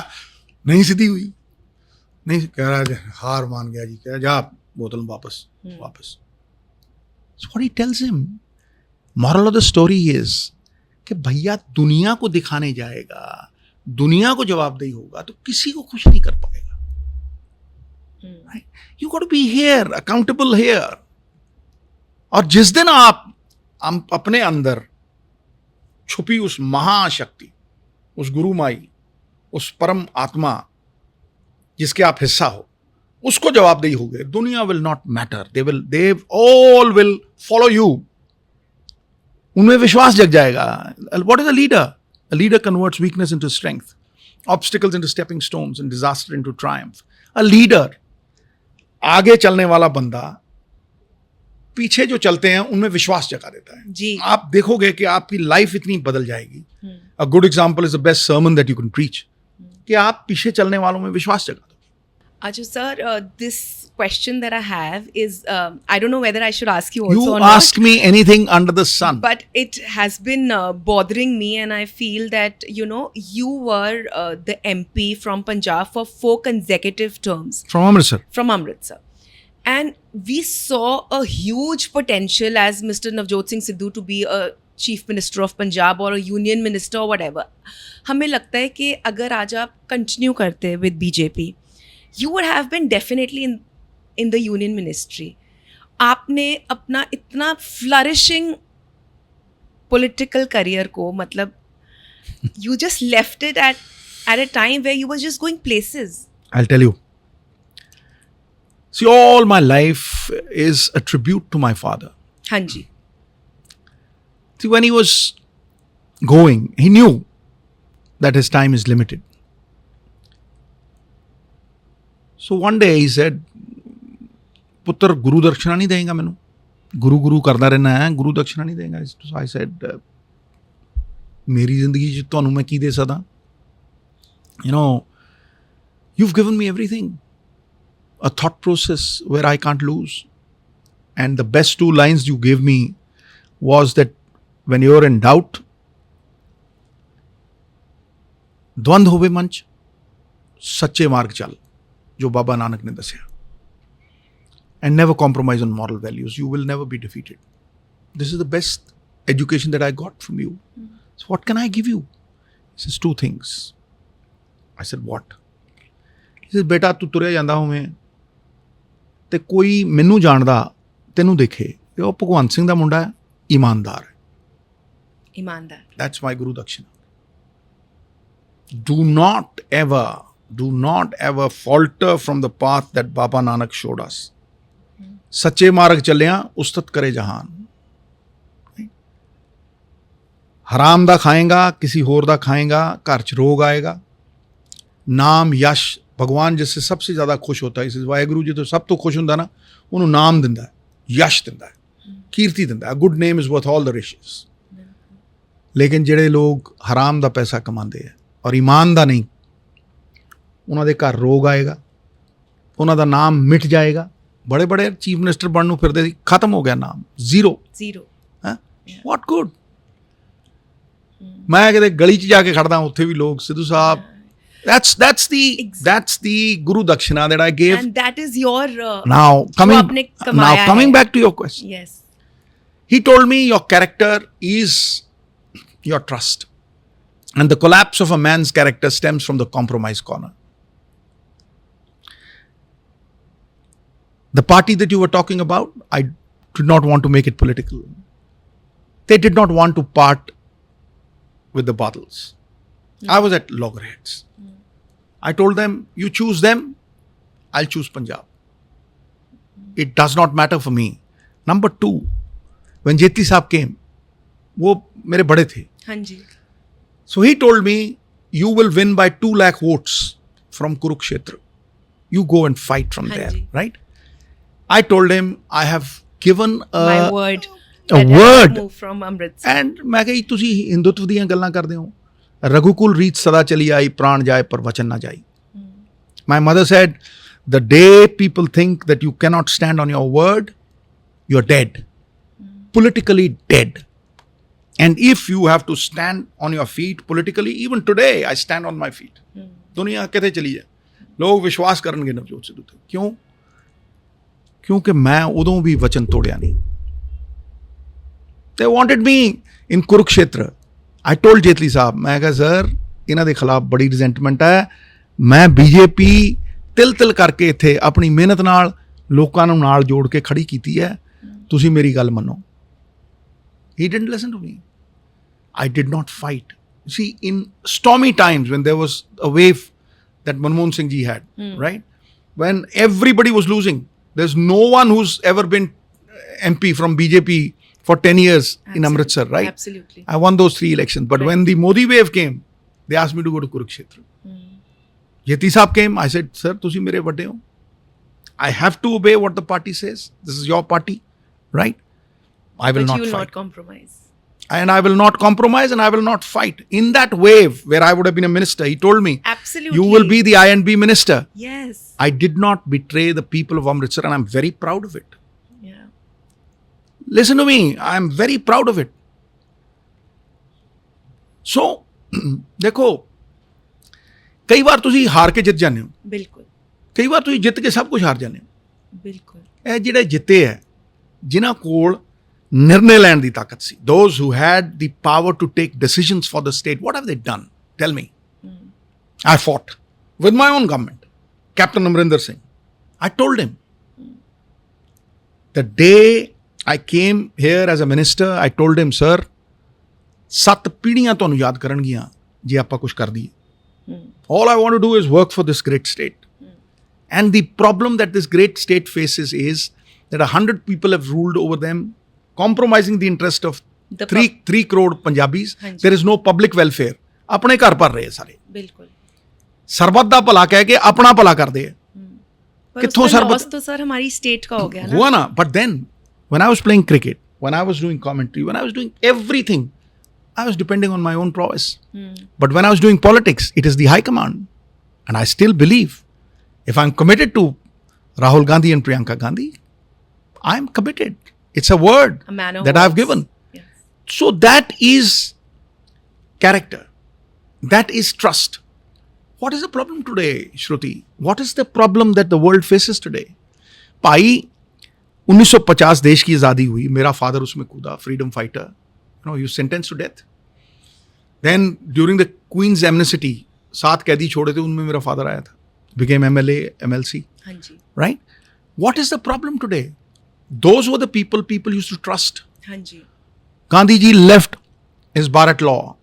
नहीं सीधी हुई, नहीं। कह रहा हार मान गया जी, कह रहा जा बोतल वापस। So what he tells him, moral of the story is कि भैया दुनिया को दिखाने जाएगा, दुनिया को जवाबदेही होगा तो किसी को खुश नहीं कर पाएगा। You got to be here, accountable here. और जिस दिन आप अपने अंदर छुपी उस महाशक्ति, उस गुरु माई, उस परम आत्मा जिसके आप हिस्सा हो, उसको जवाबदेही हो गए, दुनिया will not matter, they all will follow you. उनमें विश्वास जग जाएगा। What is a leader? A leader converts weakness into strength, obstacles into stepping stones and disaster into Triumph. A leader, आगे चलने वाला बंदा, पीछे जो चलते हैं उनमें विश्वास जगा देता है जी। आप देखोगे कि आपकी लाइफ इतनी बदल जाएगी। A good example is the best sermon that you can preach, कि आप पीछे चलने वालों में विश्वास जगा दो। Aju sir, this question that I have is, I don't know whether I should ask you also You or not. ask me anything under the sun. But it has been bothering me, and I feel that, you know, you were the MP from Punjab for 4 consecutive terms. From Amritsar. From Amritsar. And we saw a huge potential as Mr. Navjot Singh Sidhu to be a Chief Minister of Punjab or a Union Minister or whatever. हमें लगता है कि अगर आज आप continue करते with BJP, you would have been definitely in the Union Ministry. आपने अपना इतना flourishing political career को, मतलब you just left it at a time where you were just going places. I'll tell you. See, all my life is a tribute to my father. हाँ जी. See, when he was going, he knew that his time is limited. So one day he said, पुत्र गुरु दक्षिणा नहीं देगा मैनू, गुरु करना रहना है, गुरु दक्षिणा नहीं देगा। So I said, मेरी जिंदगी च तुहानू मैं की दे सकदा? You know, you've given me everything, a thought process where I can't lose. And the best 2 lines you gave me was that when you're in doubt, द्वंद होवे मंच, सच्चे मार्ग चल, जो बाबा नानक ने दसिया, and never compromise on moral values. You will never be defeated. This is the best education that I got from you. So what can I give you? He says 2 things. I said, what? He says, बेटा तू तुरे जांदा होवे ते कोई मैनू जानदा तैनू देखे कि वो भगवंत सिंह दा मुंडा है, ईमानदार है। ईमानदार. That's my Guru Dakshina. Do not ever falter from the path that Baba Nanak showed us. सच्चे मार्ग चलिया उस्तत करे जहान। हराम दा खाएगा, किसी होर दा खाएगा, घर च रोग आएगा। नाम यश, भगवान जिससे सबसे ज़्यादा खुश होता है, इस वाहेगुरु जी तो सब तो खुश होंदा ना, उन्होंने नाम दिंदा है, यश दिंदा है, कीर्ति दिंदा है। Good name is worth all the riches. लेकिन ਜਿਹੜੇ लोग हराम ਦਾ पैसा कमाते हैं और ईमान ਦਾ नहीं, ਉਹਨਾਂ ਦੇ ਘਰ ਰੋਗ ਆਏਗਾ, ਉਹਨਾਂ ਦਾ ਨਾਮ ਮਿਟ ਜਾਏਗਾ। बड़े बड़े चीफ मिनिस्टर बनने ਨੂੰ ਫਿਰਦੇ ਸੀ, ਖਤਮ ਹੋ ਗਿਆ ਨਾਮ, ਜ਼ੀਰੋ। ਹੈ ਵਾਟ ਗੁੱਡ। ਮੈਂ ਕਿਤੇ ਗਲੀ 'ਚ ਜਾ ਕੇ ਖੜਦਾ, ਉੱਥੇ ਵੀ ਲੋਕ ਸਿੱਧੂ ਸਾਹਿਬ, that's the Guru Dakshina that I gave. And that is your now coming back to your question. Yes. He told me your character is your trust, and the collapse of a man's character stems from the compromise corner. The party that you were talking about, I did not want to make it political. They did not want to part with the Badals. I was at loggerheads. I told them, you choose them, I'll choose Punjab. It does not matter for me. Number two, when Jeti Saab came, वो मेरे बड़े थे. हाँ जी. So he told me, you will win by 2 lakh votes from Kurukshetra. You go and fight from there, Hanji. right? I told him, I have given My word. a that I will word. move from Amritsar. And ਮੈਂ ਕਿਹਾ ਜੀ ਤੁਸੀਂ ਹਿੰਦੂਤਵ ਦੀਆਂ ਗੱਲਾਂ ਕਰਦੇ ਹੋ. ਰਘੁਕੁਲ ਰੀਤ ਸਦਾ ਚਲੀ ਆਈ, ਪ੍ਰਾਣ ਜਾਏ ਪਰ ਵਚਨ ਨਾ ਜਾਈ. My mother said, the day people think that you cannot stand on your word, you're dead. Politically dead. And if you have to stand on your feet politically, even today I stand on my feet. दुनिया किथे चली जाए, लोग विश्वास करनगे नवजोत सिद्धू ते. क्यों? क्योंकि मैं उदों भी वचन तोड़िया नहीं. They wanted me in Kurukshetra. I told Jetli साहब, मैं कहा सर इन्हां दे खिलाफ बड़ी रिजेंटमेंट है. मैं बीजेपी तिल करके इत्थे अपनी मिहनत नाल लोकां नूं नाल जोड़ के खड़ी कीती है. तुसीं मेरी गल मन्नो. He didn't listen to me. I did not fight. See, in stormy times when there was a wave that Manmohan Singh ji had, right? When everybody was losing, there's no one who's ever been MP from BJP for 10 years in Amritsar, right? Absolutely. I won those 3 elections. But when the Modi wave came, they asked me to go to Kurukshetra. Jeti Saab came, I said, sir, tusi mere vadde ho. I have to obey what the party says. This is your party, right? I will But not you will fight. not compromise. And I will not compromise and I will not fight. In that wave where I would have been a minister, he told me, Absolutely. you will be the I&B minister. Yes. I did not betray the people of Amritsar and I'm very proud of it. Yeah. Listen to me, I am very proud of it. So, देखो, कई बार ਤੁਸੀਂ ਹਾਰ ਕੇ ਜਿੱਤ ਜਾਂਦੇ ਹੋ. बिल्कुल. ਕਈ ਵਾਰ ਤੁਸੀਂ ਜਿੱਤ ਕੇ ਸਭ ਕੁਝ ਹਾਰ ਜਾਂਦੇ ਹੋ. बिल्कुल. ਇਹ ਜਿਹੜੇ ਜਿੱਤੇ ਹੈ, ਜਿਨ੍ਹਾਂ ਕੋਲ ਨਿਰਣੇ ਲੈਣ ਦੀ ਤਾਕਤ ਸੀ, those who had the power to take decisions for the state, what have they done? Tell me. I fought with my own government. Captain Amrinder Singh. I told him. The day I came here as a minister, I told him, sir, 7 ਪੀੜ੍ਹੀਆਂ ਤੁਹਾਨੂੰ ਯਾਦ ਕਰਨਗੀਆਂ ਜੇ ਆਪਾਂ ਕੁਝ ਕਰ ਦਈਏ. All I want to do is work for this great state. And the problem that this great state faces is that 100 people have ruled over them, compromising the interest of The 3 crore Punjabis. Hanji. There is no public welfare. ਆਪਣੇ ਘਰ ਭਰ ਰਹੇ ਸਾਰੇ. बिल्कुल. ਸਰਬੱਤ ਦਾ ਭਲਾ ਕਹਿ ਕੇ ਆਪਣਾ ਭਲਾ ਕਰਦੇ ਆ. पर कित्थों उसका सरबत- loss तो सर हमारी स्टेट का हो गया ना. हुआ ना. But then, when I was playing cricket, when I was doing commentary, when I was doing everything, I was depending on my own prowess. But when I was doing politics, it is the high command. And I still believe, if I'm committed to Rahul Gandhi and Priyanka Gandhi, I'm committed. It's a word A man of that I've words. given. Yes. So that is character. That is trust. What is the problem today, Shruti? What is the problem that the world faces today? भाई 1950 देश की आज़ादी हुई, मेरा father उसमें कूदा, freedom fighter, he was sentenced to death. Then during the Queen's amnesty, 7 कैदी छोड़े थे, उनमें मेरा फादर आया था, became MLA, MLC, हाँ जी. right? What is the problem today? Those were the people used to trust. हाँ जी. Gandhi ji left his Bharat law.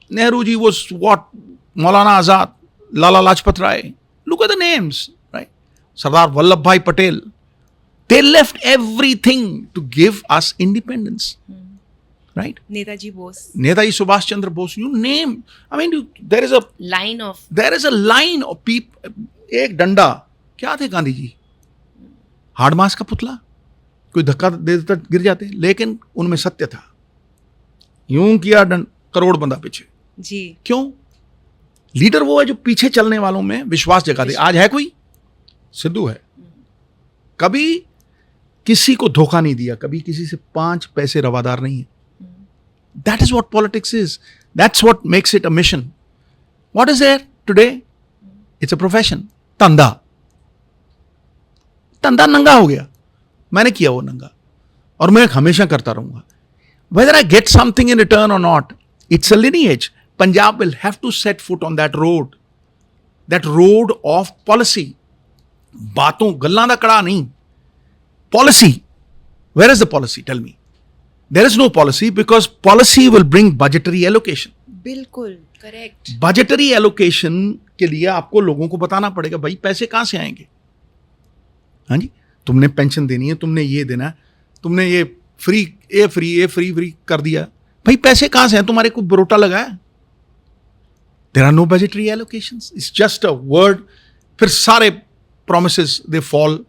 Nehru ji was what? Maulana Azad, Lala Lajpat Rai. Look at the names, right? Sardar Vallabhbhai Patel. They left everything to give us independence, right? Netaji Bose. Netaji Subhash Chandra Bose, you name. I mean, there is a Line of. line of people. एक डंडा क्या थे Gandhi ji? Hard mass का पुतला, कोई धक्का दे देता गिर जाते, लेकिन उनमें सत्य था. यूं किया करोड़ बंदा पीछे. जी. क्यों? लीडर वो है जो पीछे चलने वालों में विश्वास जगा दे. आज है कोई? सिद्धू है. कभी किसी को धोखा नहीं दिया, कभी किसी से 5 पैसे रवादार नहीं है. That is what politics is. That's what makes it a mission. What is there today? It's a profession. धंधा. धंधा नंगा हो गया. मैंने किया वो नंगा और मैं हमेशा करता रहूंगा. Whether I get something in return or not, it's a lineage. Punjab will have to set foot on that road of policy. बातों गल्लां दा कड़ा नहीं. Policy, where is the policy? Tell me. There is no policy because policy will bring budgetary allocation. बिल्कुल correct. Budgetary allocation के लिए आपको लोगों को बताना पड़ेगा भाई पैसे कहाँ से आएंगे. हाँ जी, तुमने पेंशन देनी है, तुमने ये देना है, तुमने ये फ्री कर दिया, भाई पैसे कहाँ से हैं, तुम्हारे को बरोटा लगा है. There are no budgetary allocations. It's just a word. फिर सारे promises they fall.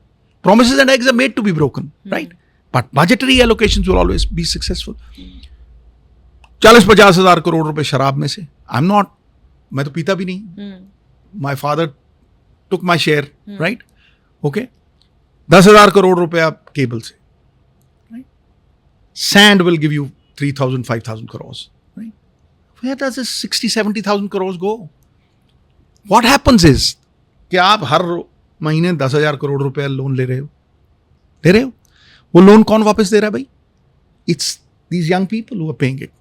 Promises and eggs are made to be broken, right? But budgetary allocations will always be successful. 40-50 हज़ार करोड़ रुपए शराब में से, मैं तो पीता भी नहीं. My father took my share, right? Okay. 10,000 crore रुपया केबल से, right? Sand will give you 3,000, 5,000 crores, right? Where does this 60, 70,000 crores go? What happens is कि आप हर महीने 10,000 करोड़ रुपया लोन ले रहे हो. वो लोन कौन वापस दे रहा है भाई? It's these young people who are paying it.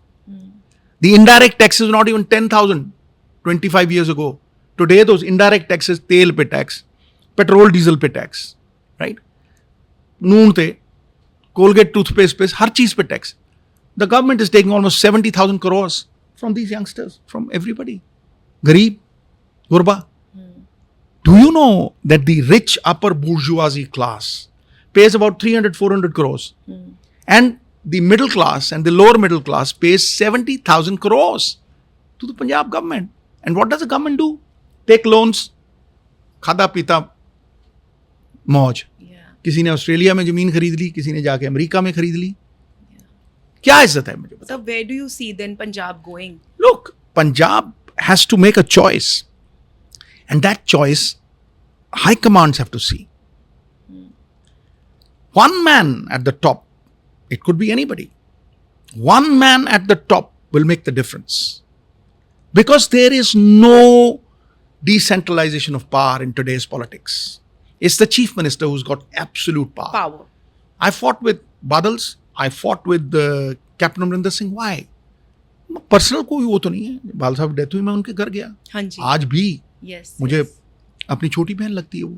The indirect taxes not even 10,000 25 years ago. Today those indirect taxes, तेल पे टैक्स, पेट्रोल डीजल पे टैक्स, राइट, नून पे, कोलगेट टूथपेस्ट पे, हर चीज पे tax. The government is taking almost 70,000 crores from these youngsters, from everybody. गरीब, गुरबा. Do you know that the rich upper bourgeoisie class pays about 300, 400 crores? And the middle class and the lower middle class pays 70,000 crores to the Punjab government. And what does the government do? Take loans, खाता पीता मौज. किसी ने Australia में जमीन खरीद ली, किसी ने जाके अमेरिका में खरीद ली. क्या इज्जत है मुझे बताओ. So where do you see then Punjab going? Look, Punjab has to make a choice. And that choice, high commands have to see. One man at the top, it could be anybody. One man at the top will make the difference. Because there is no decentralization of power in today's politics. It's the chief minister who's got absolute power. I fought with Badals. I fought with Captain Amrinder Singh. Why? Personal कोई वो तो नहीं है. बादल साहब death हुई, मैं उनके घर गया. हाँ जी. आज भी मुझे अपनी छोटी बहन लगती है वो,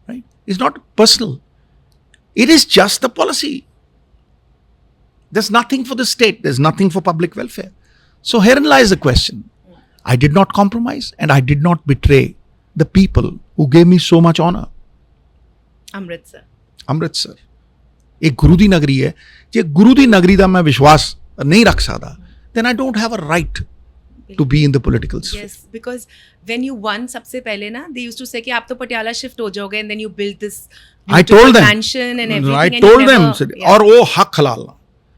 right. It's not personal, it is just the policy. There's nothing for the state, there's nothing for public welfare. So herein lies the question. I did not compromise and I did not betray the people who gave me so much honor. Amritsar एक गुरु दी नगरी है. जे गुरु दी नगरी दा मैं विश्वास नहीं रख सकता, then I don't have a right to be in the political sphere. Yes, because when you won सबसे पहले ना, they used to say कि आप तो पटियाला शिफ्ट हो जाओगे and then you built this I told them mansion and everything. I and told you them never, और वो हक हलाल.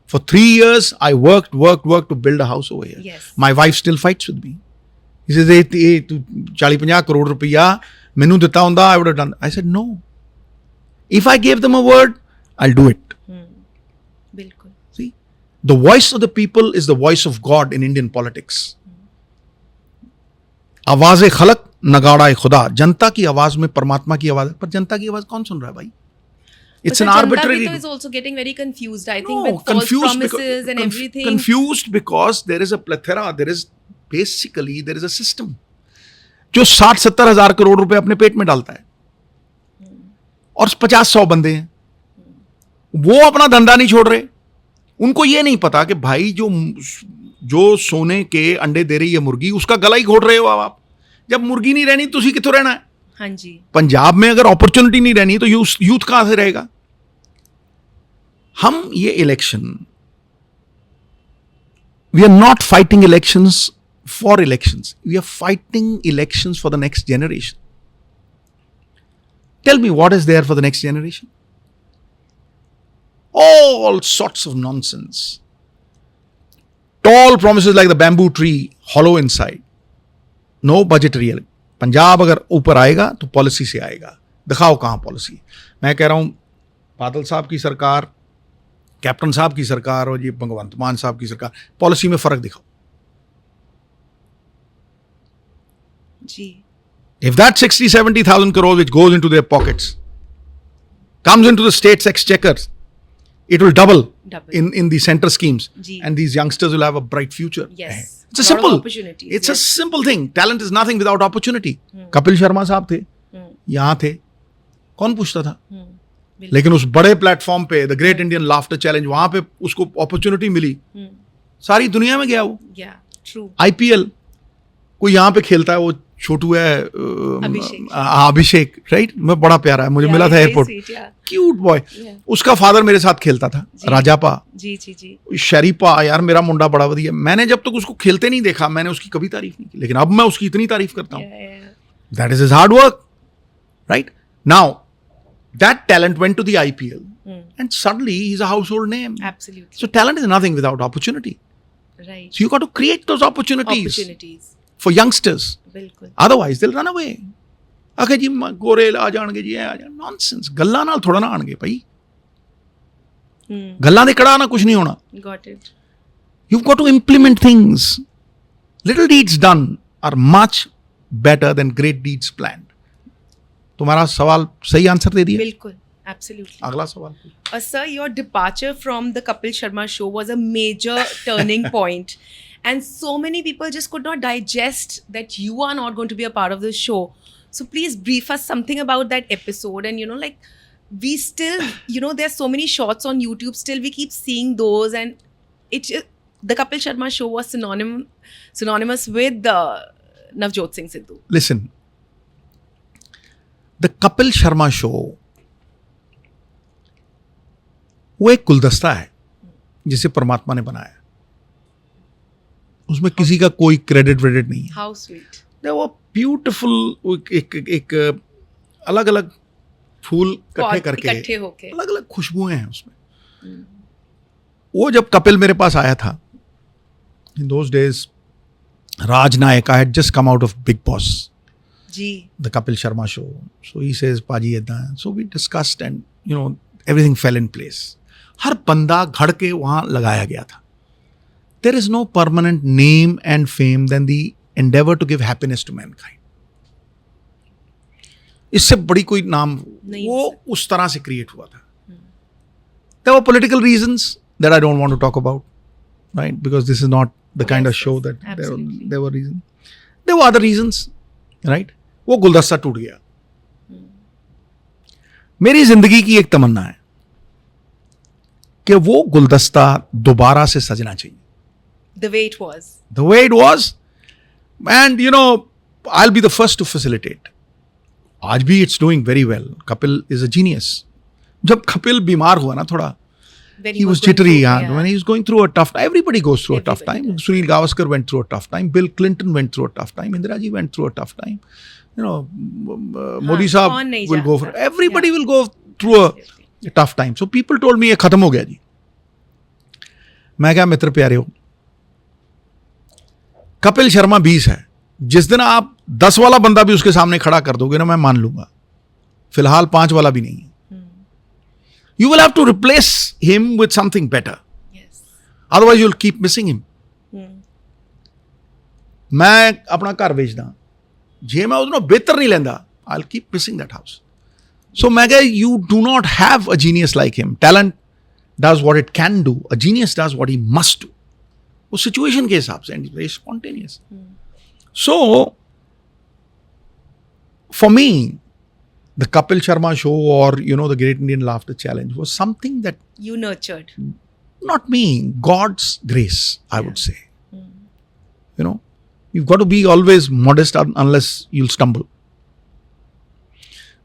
For 3 years I worked to build a house over here. Yes. My wife still fights with me. He says ए तू 40-50 करोड़ रुपया मैनू दिता हुंदा, I would have done. I said no. If I gave them a word, I'll do it. बिल्कुल. See, the voice of the people is the voice of God in Indian politics. आवाज़ खलक नगाड़ा खुदा. जनता की आवाज में परमात्मा की आवाज है, पर जनता की आवाज कौन सुन रहा है भाई? It's an arbitrary. Janata is also getting very confused, I think, with false promises and everything. Confused because there is a plethora. There is a system जो 60-70 हज़ार करोड़ रुपए अपने पेट में डालता है और 50-100 बंदे हैं. वो अपना धंधा नहीं छोड़ रहे. उनको ये नहीं पता कि भाई जो सोने के अंडे दे रही है मुर्गी, उसका गला ही घोट रहे हो आप. जब मुर्गी नहीं रहनी तो उसी कितों रहना है. हाँ जी. पंजाब में अगर अपॉर्चुनिटी नहीं रहनी तो यूथ कहां से रहेगा? हम ये election, we are not fighting elections for elections, we are fighting elections for the next generation. Tell me what is there for the next generation? All sorts of nonsense. Tall promises like the bamboo tree, hollow inside. No budgetary. Punjab अगर ऊपर आएगा तो policy से आएगा. दिखाओ कहां policy. मैं कह रहा हूं बादल साहब की सरकार, कैप्टन साहब की सरकार और ये भगवंत मान साहब की सरकार, पॉलिसी में फर्क दिखाओ जी. If that 60-70,000 crores which goes into their pockets comes into the state's exchequers, it will double. In the center schemes. Ji. And these youngsters will have a bright future. Yes. It's a simple. It's a simple thing. Talent is nothing without opportunity. Kapil Sharma साहब थे, यहाँ थे, कौन पूछता था? लेकिन उस बड़े प्लेटफॉर्म पे the great Indian laughter challenge, वहां पे उसको अपॉर्चुनिटी मिली, सारी दुनिया में गया वो। ट्रू। आईपीएल कोई यहाँ पे खेलता है, वो छोटू है अभिषेक, राइट, मैं बड़ा प्यारा है, मुझे मिला था एयरपोर्ट, क्यूट बॉय। उसका फादर मेरे साथ खेलता था, राजापा जी। शरीफा, यार मेरा मुंडा बड़ा बढ़िया। मैंने जब तक उसको खेलते नहीं देखा, मैंने उसकी कभी तारीफ नहीं की, लेकिन अब मैं उसकी इतनी तारीफ करता हूँ। That is his hard work, right. Now that talent went to the IPL and suddenly he is a household name. Absolutely. So talent is nothing without opportunity. Right. So you got to create those opportunities Opportunities. for youngsters. बिल्कुल। Otherwise they'll run away. आखे जी गोरे आ जाणगे जी, आ जाण, nonsense. गल्लां नाल थोड़ा ना आणगे भाई, गल्लां दे कड़ा ना कुछ नहीं होना। Got it. You've got to implement things. Little deeds done are much better than great deeds planned. तुम्हारा सवाल सही आंसर दे दिया। बिल्कुल। Absolutely. अगला सवाल। Sir, your departure from the Kapil Sharma show was a major turning point. And so many people just could not digest that you are not going to be a part of the show. So please brief us something about that episode. And, like, we still, there's so many shots on YouTube, still we keep seeing those. And the Kapil Sharma show was synonymous with Navjot Singh Sidhu. Listen, the Kapil Sharma show, वो एक गुलदस्ता है जिसे परमात्मा ने बनाया, उसमें किसी का कोई क्रेडिट वेडिट नहीं है। How sweet. वो ब्यूटीफुल एक अलग अलग फूल इकट्ठे होके अलग अलग खुशबुएं हैं उसमें। वो जब कपिल मेरे पास आया था, in those days Raj Nayak I had just come out of Bigg Boss ji, the Kapil Sharma show. So he says paaji इतना, so we discussed and everything fell in place. हर बंदा घड़ के वहां लगाया गया था। There is no permanent name and fame than the endeavour to give happiness to mankind. इससे बड़ी कोई नाम वो उस तरह से क्रिएट हुआ था। There were political reasons that I don't want to talk about, right, because this is not the kind of show that there were reason, there were other reasons, right. वो गुलदस्ता टूट गया। मेरी जिंदगी की एक तमन्ना है कि वो गुलदस्ता दोबारा से सजना चाहिए, the way it was, and I'll be the first to facilitate. आज भी it's doing very well. Kapil is a genius. जब कपिल बीमार हुआ ना थोड़ा, he was jittery, when he was going through a tough time. Everybody goes through a tough time. Sunil Gavaskar went through a tough time. Bill Clinton went through a tough time. Indira ji went through a tough time. Modi साहब will go for, everybody will go through a tough time. So people told me ये खत्म हो गया जी। मैं क्या, मित्र प्यारे हो, कपिल शर्मा 20 है, जिस दिन आप 10 वाला बंदा भी उसके सामने खड़ा कर दोगे ना, मैं मान लूंगा। फिलहाल 5 वाला भी नहीं है। You will have to replace him with something better. Yes. Otherwise you'll keep missing him. मैं अपना घर बेचदा, जे मैं उधरों बेहतर नहीं लेंदा, I'll keep missing that house. So मैं कहा, you do not have a genius like him. Talent does what it can do. A genius does what he must do. वो situation के हिसाब से, and it's very spontaneous. So for me, the Kapil Sharma show, or the Great Indian Laughter Challenge, was something that you nurtured. Not me, God's grace, I would say. You've got to be always modest unless you'll stumble,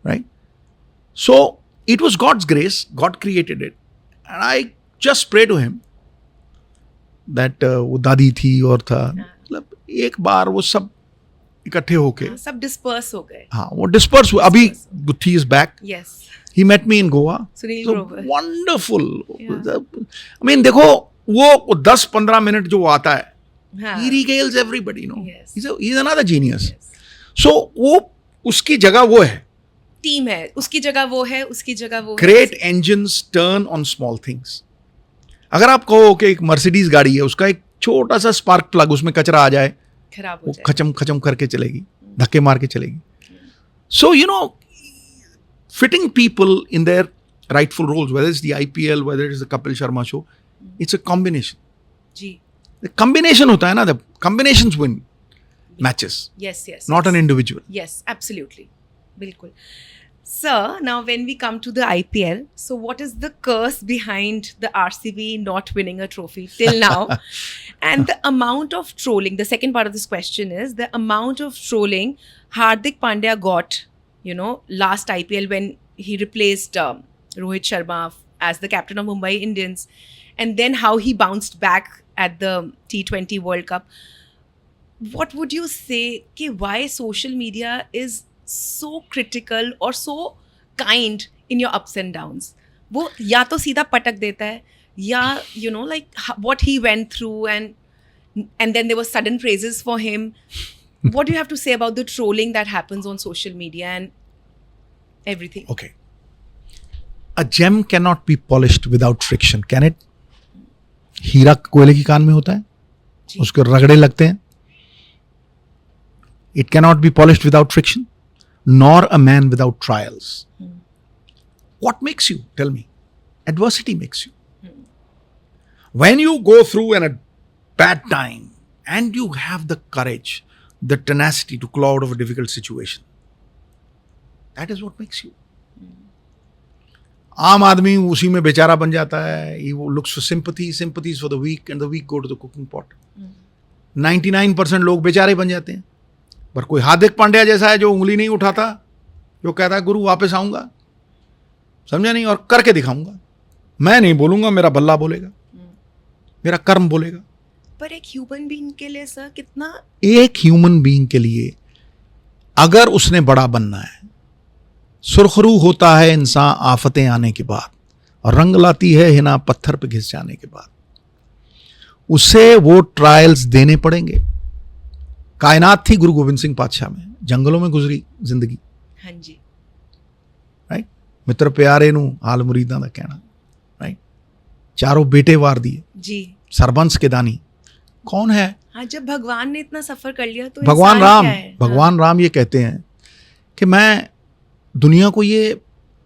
right? So it was God's grace. God created it, and I just pray to him that वो दादी थी और था, मतलब एक बार वो सब इकट्ठे होके सब डिस्पर्स हो गए। हाँ, वो डिस्पर्स हुआ। अभी Gutthi is back. Yes, he met me in Goa. Sunil Grover, wonderful. I mean देखो, वो 10-15 मिनट जो आता है, he regales everybody, Yes. he's another genius. So वो उसकी जगह वो है, टीम है, उसकी जगह वो है, उसकी जगह वो Great engines turn on small things. अगर आप कहो कि एक मर्सिडीज गाड़ी है, उसका एक छोटा सा स्पार्क प्लग, उसमें कचरा आ जाए, खराब हो वो जाए, खचम करके चलेगी, धक्के मार के चलेगी। So fitting people in their rightful roles, whether it's the IPL, whether it's the Kapil Sharma show, it's a combination. Ji, The combination होता है ना, the combinations win matches. yes, Not an individual. Yes, absolutely, बिल्कुल। Sir, now when we come to the IPL, so what is the curse behind the RCB not winning a trophy till now? And the amount of trolling, the second part of this question is the amount of trolling Hardik Pandya got, last IPL when he replaced Rohit Sharma as the captain of Mumbai Indians, and then how he bounced back at the T20 World Cup. What would you say कि why social media is so critical or so kind in your ups and downs? वो या तो सीधा पटक देता है या like what he went through and then there was sudden praises for him. What do you have to say about the trolling that happens on social media and everything? Okay. A gem cannot be polished without friction, can it? हीरा कोयले की कान में होता है, उसके रगड़े लगते हैं. It cannot be polished without friction, nor a man without trials. What makes you? Tell me. Adversity makes you. When you go through a bad time and you have the courage, the tenacity to claw out of a difficult situation, that is what makes you. आम आदमी उसी में बेचारा बन जाता है. He looks for sympathies for the weak, and the weak go to the cooking pot. 99% लोग बेचारे बन जाते हैं. पर कोई हार्दिक पांड्या जैसा है जो उंगली नहीं उठाता, जो कहता है गुरु वापस आऊंगा, समझा नहीं, और करके दिखाऊंगा. मैं नहीं बोलूंगा, मेरा बल्ला बोलेगा, मेरा कर्म बोलेगा. पर एक ह्यूमन बीइंग के लिए सर कितना, एक ह्यूमन बीइंग के लिए अगर उसने बड़ा बनना है, सुरखरू होता है इंसान आफतें आने के बाद, और रंग लाती है हिना पत्थर पे घिस जाने के बाद. उसे वो ट्रायल्स देने पड़ेंगे. कायनात थी गुरु गोविंद सिंह पातशाह में, जंगलों में गुजरी जिंदगी. हाँ जी. राइट. मित्र प्यारे नू हाल मुरीदां दा कहना. राइट. चारों बेटे वार दिए जी. सरबंस के दानी कौन है? हाँ, जब भगवान ने इतना सफर कर लिया तो भगवान राम. क्या है? भगवान राम ये कहते हैं कि मैं दुनिया को ये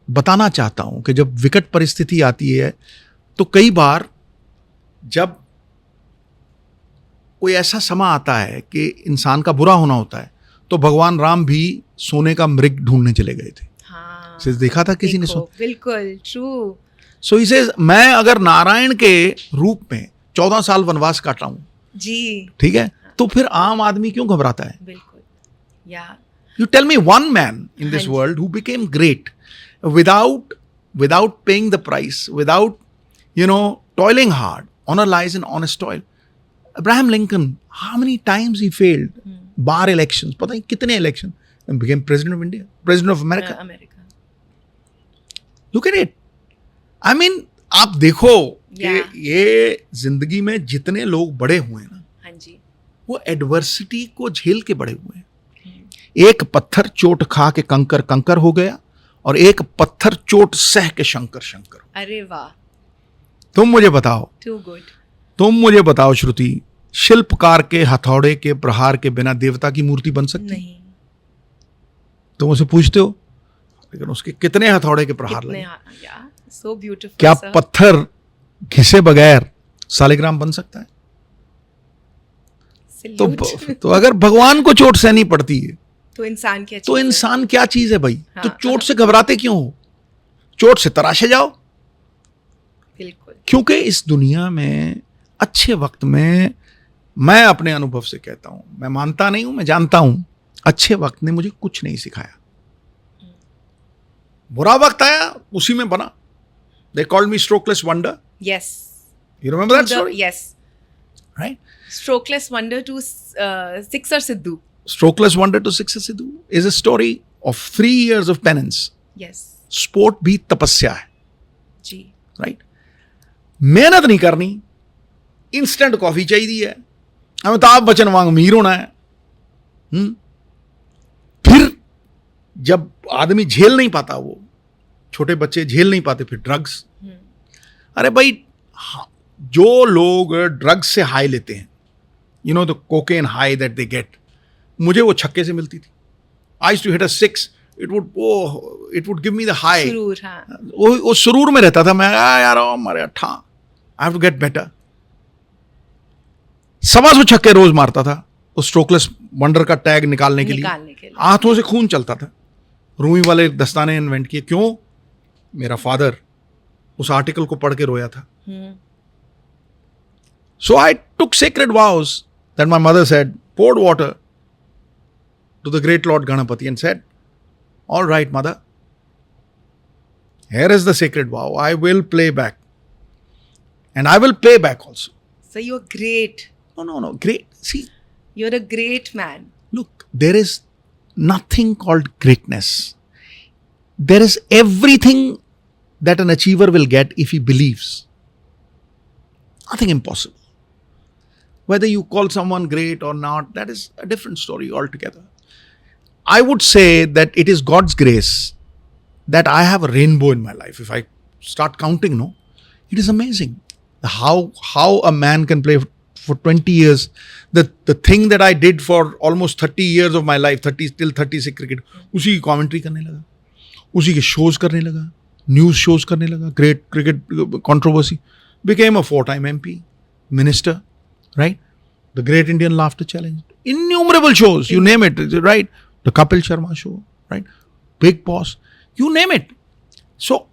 बताना चाहता हूं कि जब विकट परिस्थिति आती है तो कई बार जब कोई ऐसा समा आता है कि इंसान का बुरा होना होता है, तो भगवान राम भी सोने का मृग ढूंढने चले गए थे. हाँ, सिर्फ देखा था किसी ने बिल्कुल ट्रू. सो इसे मैं अगर नारायण के रूप में 14 साल वनवास काट रहा हूं जी, ठीक है, तो फिर आम आदमी क्यों घबराता है? बिल्कुल. या You tell me one man in this world who became great without paying the price, without toiling hard, honor lies in honest toil. Abraham Lincoln, how many times he failed? Bar elections, पता नहीं कितने election, and became president of India, president of America. Look at it. I mean, आप देखो कि ये जिंदगी में जितने लोग बड़े हुए हैं ना, हाँ जी, वो एडवर्सिटी को झेल के बड़े हुए हैं. एक पत्थर चोट खा के कंकर हो गया, और एक पत्थर चोट सह के शंकर. अरे वाह. तुम मुझे बताओ, टू गुड. तुम मुझे बताओ श्रुति, शिल्पकार के हथौड़े के प्रहार के बिना देवता की मूर्ति बन सकती? नहीं. तुम उसे पूछते हो, लेकिन उसके कितने हथौड़े के प्रहार लगे. So beautiful, क्या sir. पत्थर घिसे बगैर सालिग्राम बन सकता है? तो अगर भगवान को चोट सहनी पड़ती है तो इंसान क्या चीज तो इंसान क्या चीज है भाई? हाँ, तो चोट से घबराते क्यों हो? चोट से तराशे जाओ. बिल्कुल. क्योंकि इस दुनिया में अच्छे वक्त में, मैं अपने अनुभव से कहता हूं, मैं मानता नहीं हूं, मैं जानता हूं, अच्छे वक्त ने मुझे कुछ नहीं सिखाया. बुरा वक्त आया, उसी में बना. They called me Strokeless Wonder. Yes. You remember that story? Yes. Right? Strokeless Wonder to Sixer Sidhu. Strokeless Wonder to Sixer Sidhu is a story of 3 years of penance. Yes. Sport भी तपस्या है. जी. Right? मेहनत नहीं करनी, instant coffee चाहिए है, अमिताभ बच्चन वांग अमीर होना है. फिर जब आदमी झेल नहीं पाता, वो छोटे बच्चे झेल नहीं पाते, फिर ड्रग्स. अरे भाई, जो लोग ड्रग्स से हाई लेते हैं, the cocaine high that they get, मुझे वो छक्के से मिलती थी. I used to hit a 6, it would give me the high. वो सुरूर में रहता था. मैं यार मारे अट्ठा, I have to get better. 125 छक्के रोज मारता था उस स्ट्रोकलेस वंडर का टैग निकालने के लिए. हाथों से खून चलता था. रूई वाले दस्ताने इन्वेंट किए। क्यों? मेरा फादर उस आर्टिकल को पढ़ के रोया था। So I took sacred vows that my mother said, poured water to the great Lord Ganapati and said, all right, mother, here is the sacred vow. I will play back. And I will pay back also. So you're great. No. Great. See, You're a great man. look, there is nothing called greatness. There is everything that an achiever will get if he believes. Nothing impossible. Whether you call someone great or not, that is a different story altogether. I would say that it is God's grace that I have a rainbow in my life. If I start counting, no, it is amazing how a man can play for 20 years. The thing that I did for almost 30 years of my life, 30 till 36 cricket, उसी की commentary करने लगा, उसी के shows करने लगा, news shows करने लगा, great cricket controversy, became a 4-time MP, minister, right? The Great Indian Laughter Challenge, innumerable shows, you name it, right? The Kapil Sharma show, right? Big Boss, you name it. So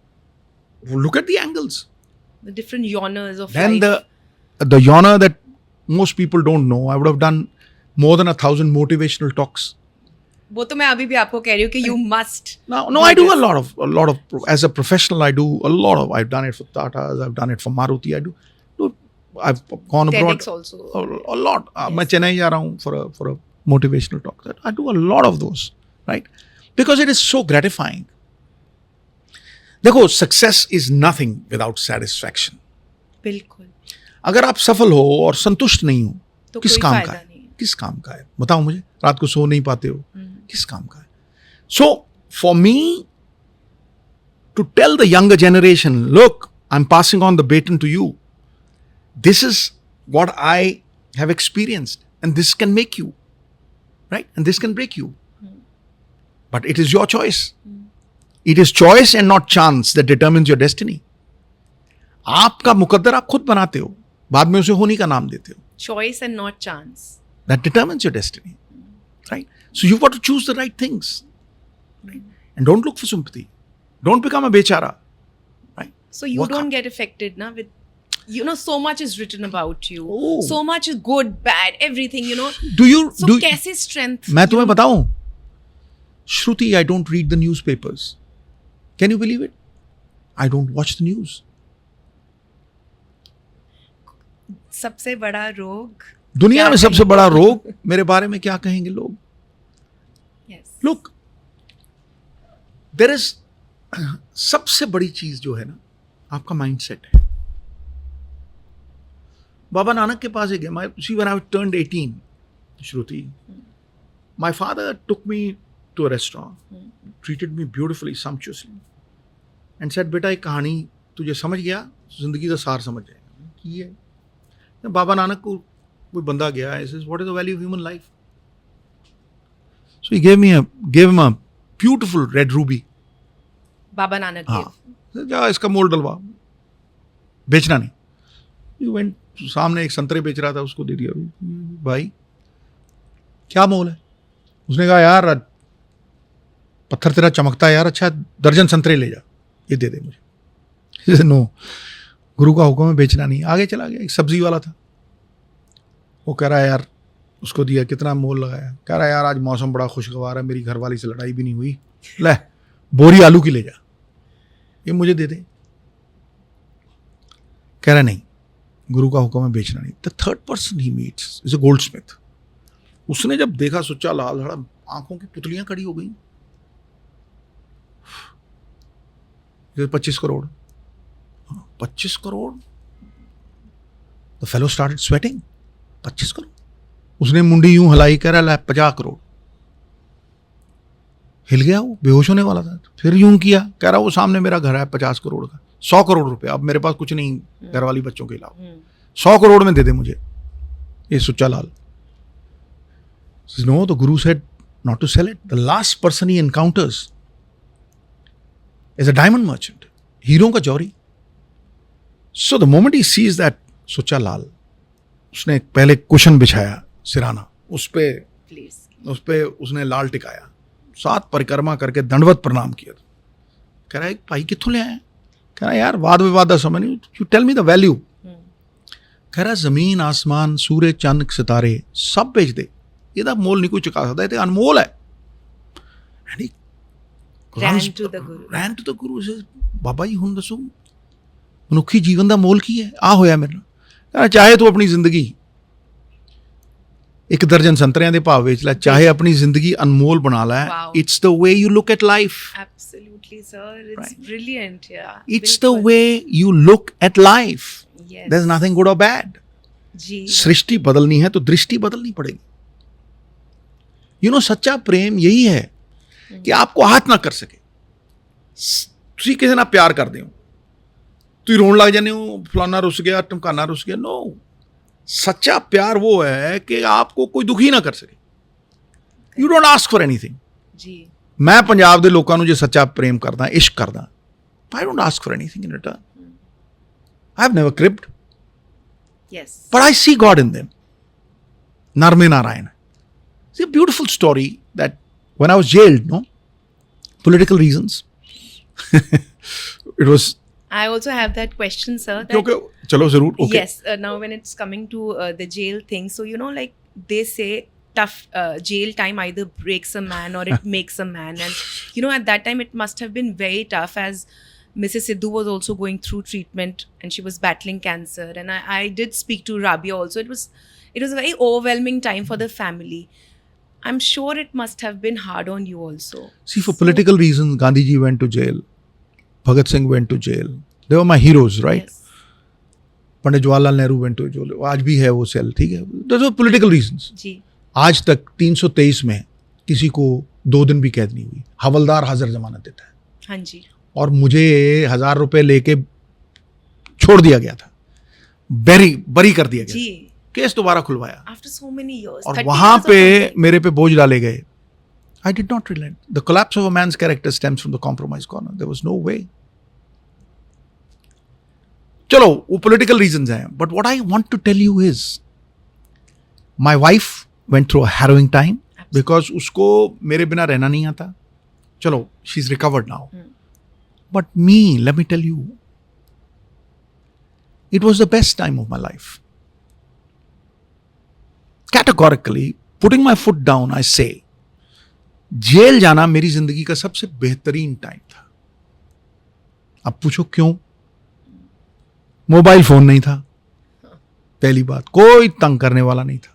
look at the angles. The different genres of Then life. the genre that most people don't know, I would have done more than 1,000 motivational talks. वो तो मैं अभी भी आपको कह रही हूँ कि you must. No, I do a lot of as a professional. I do a lot of. I've done it for Tatas. I've done it for Maruti. I've gone abroad. TEDx also. A lot. मैं चेन्नई जा रहा हूँ for a motivational talk. I do a lot of those, right? Because it is so gratifying. देखो, success is nothing without satisfaction. बिल्कुल. अगर आप सफल हो और संतुष्ट नहीं हो, तो किस कोई काम फायदा का है? नहीं। किस काम का है? बताओ मुझे। रात को सो नहीं पाते हो, किस काम का है? So for me to tell the younger generation, look, I'm passing on the baton to you. This is what I have experienced, and this can make you, right? And this can break you. But it is your choice. It is choice and not chance that determines your destiny. आपका मुकद्दर आप खुद बनाते हो, बाद में उसे होने का नाम देते हो. Choice and not chance. That determines your destiny, right? So you've got to choose the right things, right? And don't look for sympathy. Don't become a bechara, right? So you Work don't hard. get affected na with, you know, so much is written about you. Oh. So much is good, bad, everything, you know. So कैसे strength? मैं तुम्हें बताऊं, Shruti, I don't read the newspapers. Can you believe it? I don't watch the news. सबसे बड़ा रोग. दुनिया क्या में सबसे बड़ा रोग मेरे बारे में क्या कहेंगे लोग? Yes. Look, there is सबसे बड़ी चीज जो है ना, आपका माइंडसेट है. बाबा नानक के पास ही गया. See, when I turned 18, Shruti, my father took me to a restaurant, treated me beautifully, sumptuously, and said, बेटा एक कहानी तुझे समझ गया, जिंदगी का सार समझ जाएगा. की है बाबा नानक को कोई बंदा गया, he says, what is the value of human life? So he gave him a beautiful red ruby. Baba Nanak हाँ, जा इसका मोल डलवा, बेचना नहीं. You went, सामने एक संतरे बेच रहा था, उसको दे दिया. भाई क्या मोल है? उसने कहा यार पत्थर तेरा चमकता है यार, अच्छा दर्जन संतरे ले जा, ये दे दे मुझे. नो, गुरु का हुक्म है, बेचना नहीं. आगे चला गया. एक सब्जी वाला था, वो कह रहा है यार, उसको दिया, कितना मोल लगाया? कह रहा है यार आज मौसम बड़ा खुशगवार है, मेरी घरवाली से लड़ाई भी नहीं हुई, ले बोरी आलू की ले जा, ये मुझे दे दे. कह रहा नहीं, गुरु का हुक्म है, बेचना नहीं. The third person he meets is a gold Smith. उसने जब देखा सुच्चा लाल धड़ा, आंखों की पुतलियां खड़ी हो गई. 25 crore. 25 crore. The fellow started sweating. 25 crore. उसने मुंडी यूं हिलाई, कह रहा है 50 करोड़. हिल गया, वो बेहोश होने वाला था. फिर यूं किया, कह रहा वो सामने मेरा घर है 50 करोड़ का, 100 करोड़ रुपए, अब मेरे पास कुछ नहीं घरवाली बच्चों के अलावा, 100 करोड़ में दे दे मुझे ये सुच्चा लाल. No, the guru said not to sell it. The last person he encounters is a diamond merchant, हीरों का जौहरी. So the moment he sees that Sucha लाल, उसने पहले कुशन बिछाया सिराना, उस पे उसने लाल टिकाया, 7 परिक्रमा करके दंडवत प्रणाम किया। कह रहा है भाई कित्थों ले आए? कह रहा है यार वाद विवाद का समय नहीं, you tell me the value. कह रहा जमीन आसमान सूरज चंद सितारे सब बेच दे, ਇਹਦਾ मोल नहीं कोई चुका सकता, ਇਹ अनमोल है। And he ran to the guru says, बाबा जी ਹੁਣ ਦੱਸੋ ਮਨੁੱਖੀ ਜੀਵਨ ਦਾ ਮੋਲ ਕੀ ਹੈ? ਆ ਹੋਇਆ ਮੇਰੇ ਨਾਲ। ਕਹਿੰਦਾ ਚਾਹੇ ਤੂੰ ਆਪਣੀ ਜ਼ਿੰਦਗੀ 1 ਦਰਜਨ ਸੰਤਰਿਆਂ ਦੇ ਭਾਅ ਵੇਚ ਲੈ, ਚਾਹੇ ਆਪਣੀ ਜ਼ਿੰਦਗੀ ਅਨਮੋਲ ਬਣਾ ਲੈ। It's the way you look at life. Absolutely, sir. It's brilliant. Yeah. It's the way you look at life. Yes. There's nothing good or bad. जी. सृष्टि बदलनी है तो दृष्टि बदलनी पड़ेगी। सच्चा प्रेम यही है कि आपको आहत ना कर सके। ਤੁਸੀਂ ਕਿਸੇ ਨਾਲ ਪਿਆਰ ਕਰਦੇ ਹੋ, ਤੁਸੀਂ ਰੋਣ ਲੱਗ ਜਾਂਦੇ ਹੋ, ਫਲਾਨਾ ਰੁੱਸ ਗਿਆ, ਟਮਕਾਨਾ ਰੁੱਸ ਗਿਆ। नो, सच्चा प्यार वो है कि आपको कोई दुखी ना कर सके। You don't ask for anything. जी। मैं पंजाब ਦੇ ਲੋਕਾਂ ਨੂੰ ਜੇ ਸੱਚਾ ਪ੍ਰੇਮ ਕਰਦਾ, ਇਸ਼ਕ ਕਰਦਾ, I don't ask for anything in return. I've never cribbed. Yes. But I see God in them. Narme Narayan. It's a beautiful story that when I was jailed, political reasons, it was. I also have that question, sir. Okay, chalo zarur. Okay. Yes. Now, when it's coming to the jail thing, so like they say, tough jail time either breaks a man or it makes a man, and at that time it must have been very tough, as Mrs. Sidhu was also going through treatment and she was battling cancer, and I did speak to Rabia also. It was a very overwhelming time for the family. I'm sure it must have been hard on you also. See, for political reasons, Gandhi ji went to jail. Bhagat Singh went to jail. They were my heroes, right? Yes. Pandit Jawaharlal Nehru went to jail. आज भी है वो cell, ठीक है? Those were political reasons. जी. आज तक 323 में किसी को 2 दिन भी कैद नहीं हुई। हवलदार हाजिर जमानत देता है। हाँ जी। और मुझे 1000 रुपए लेके छोड़ दिया गया था, बरी कर दिया गया। जी। केस दोबारा खुलवाया। After so many years. और वहां पे मेरे पे बोझ डाले गए। I did not relent. The collapse of a man's character stems from the compromise corner. There was no way. चलो वो political reasons हैं, but what I want to tell you is, my wife went through a harrowing time. Absolutely. Because उसको मेरे बिना रहना नहीं आता। चलो, she's recovered now. But me, let me tell you, it was the best time of my life. Categorically, putting my foot down, I say, jail जाना मेरी जिंदगी का सबसे बेहतरीन टाइम था। अब पूछो क्यों? मोबाइल फोन नहीं था, पहली बात, कोई तंग करने वाला नहीं था,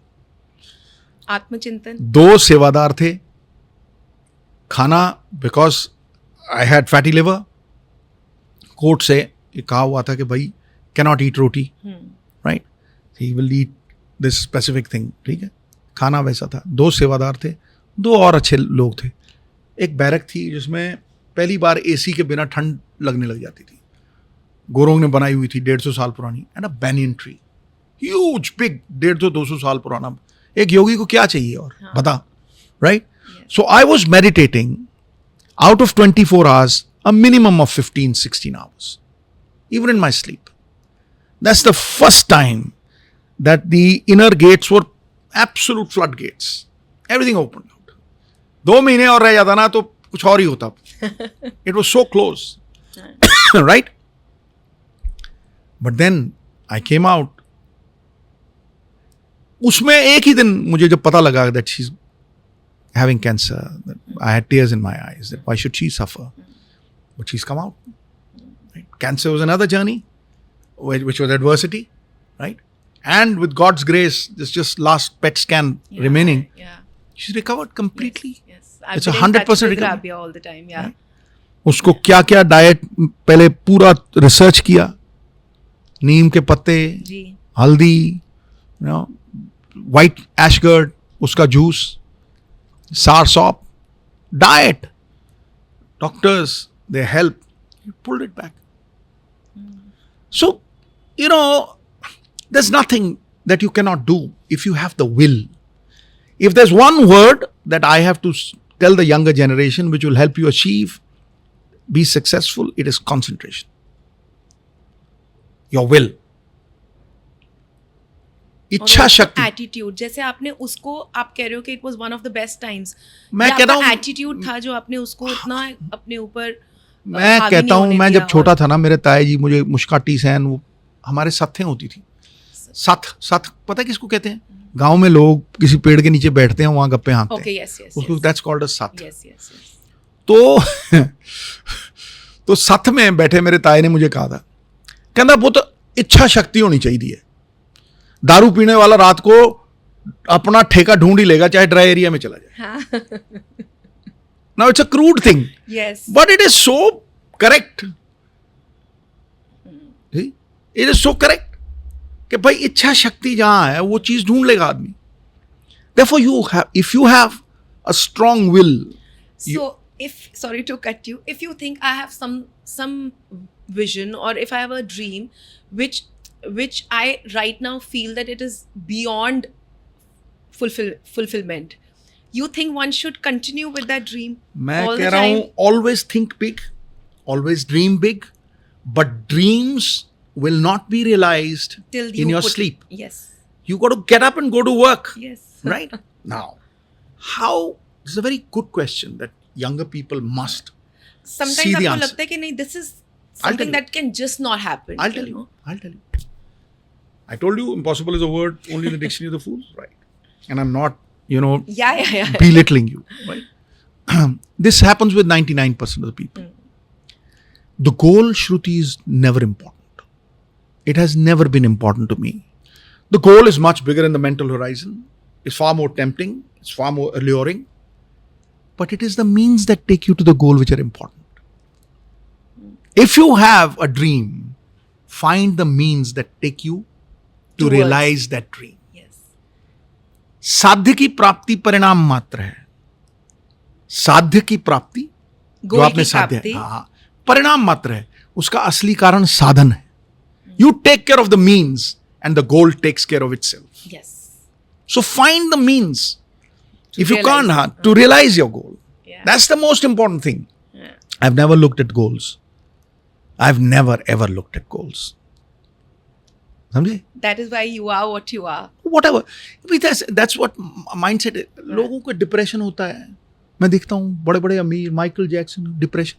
आत्मचिंतन, 2 सेवादार थे, खाना, because I had fatty liver, court से ये कहा हुआ था कि भाई cannot eat roti, right, he will eat this specific thing, ठीक है? खाना वैसा था। 2 सेवादार थे, 2 और अच्छे लोग थे। एक बैरक थी जिसमें पहली बार एसी के बिना ठंड लगने लग जाती थी, गोरोंग ने बनाई हुई थी, 150 साल पुरानी, and a banyan tree, huge big, 150-200 साल पुराना। एक योगी को क्या चाहिए और बता, right? So I was meditating out of 24 hours, a minimum of 15-16 hours, even in my sleep. That's the first time that the inner gates were absolute floodgates. Everything opened out. 2 महीने और रह जाता ना तो कुछ और ही होता। It was so close. Right? But then I came out. उसमें एक ही दिन मुझे जब पता लगा that she's having cancer, that I had tears in my eyes, that why should she suffer? But she's come out. Right? Cancer was another journey, which was adversity, right? And with God's grace, this just last PET scan remaining, she's recovered completely. Yes. It's 100% recovery all the time. Yeah. Right? उसको क्या क्या diet पहले पूरा research किया, नीम के पत्ते, हल्दी, white एशगर्ड, उसका juice, soursop, diet, doctors, they help. You pulled it back. So, there's nothing that you cannot do if you have the will. If there's one word that I have to tell the younger generation which will help you achieve, be successful, it is concentration. Your will. इच्छा शक्ति। Attitude, जैसे आपने उसको, आप कह रहे हो कि it was one of the best times, मैं कह रहा हूँ एटीट्यूड था जो आपने उसको इतना अपने ऊपर मैं कहता हूँ मैं जब छोटा था ना, मेरे ताया जी मुझे मुस्काटी सहन, वो हमारे सत्थें होती थी। सत्थ पता है किसको कहते हैं? गांव में लोग किसी पेड़ के नीचे बैठते हैं, वहां गप्पे हाँकते हैं। ओके, यस यस, उसको that's called a sath. Yes yes. तो सत्थ में बैठे मेरे ताए ने मुझे कहा था, कहना वो तो इच्छा शक्ति होनी चाहिए। दारू पीने वाला रात को अपना ठेका ढूंढ ही लेगा, चाहे ड्राई एरिया में चला जाए। Now it's a crude thing, yes, but it is so correct. See? It is so correct कि भाई इच्छा शक्ति जहां है वो चीज ढूंढ लेगा आदमी। Therefore if you have a strong will. So if, sorry to cut you, if you think I have some vision, or if I have a dream which I right now feel that it is beyond fulfillment, you think one should continue with that dream? मैं all कह the रहा time? हूं always think big, always dream big, but dreams will not be realized Till in your put- sleep. Yes. You got to get up and go to work. Yes. Right? Now, this is a very good question that younger people must Sometimes see the आपको answer. लगता है कि नहीं, this is I'll tell something you. that can just not happen. I'll tell you. I told you impossible is a word only in the dictionary of the fools, right? And I'm not, Yeah. belittling you, right? This happens with 99% of the people. The goal, Shruti, is never important. It has never been important to me. The goal is much bigger in the mental horizon. It's far more tempting. It's far more alluring. But it is the means that take you to the goal which are important. If you have a dream, find the means that take you to Towards. realize that dream. Yes. साध्य की प्राप्ति परिणाम मात्र है। साध्य की प्राप्ति जो आपने साध्य है, हाँ, परिणाम मात्र है। उसका असली कारण साधन है। You take care of the means and the goal takes care of itself. Yes. So find the means. If you realize can't, to realize your goal. Yeah. That's the most important thing. Yeah. I've never looked at goals. I've never ever looked at goals. समझे? That is why you are what you are. Whatever. That's what mindset है. लोगों को depression होता है। मैं देखता हूँ बड़े बड़े अमीर, माइकल जैक्सन, डिप्रेशन।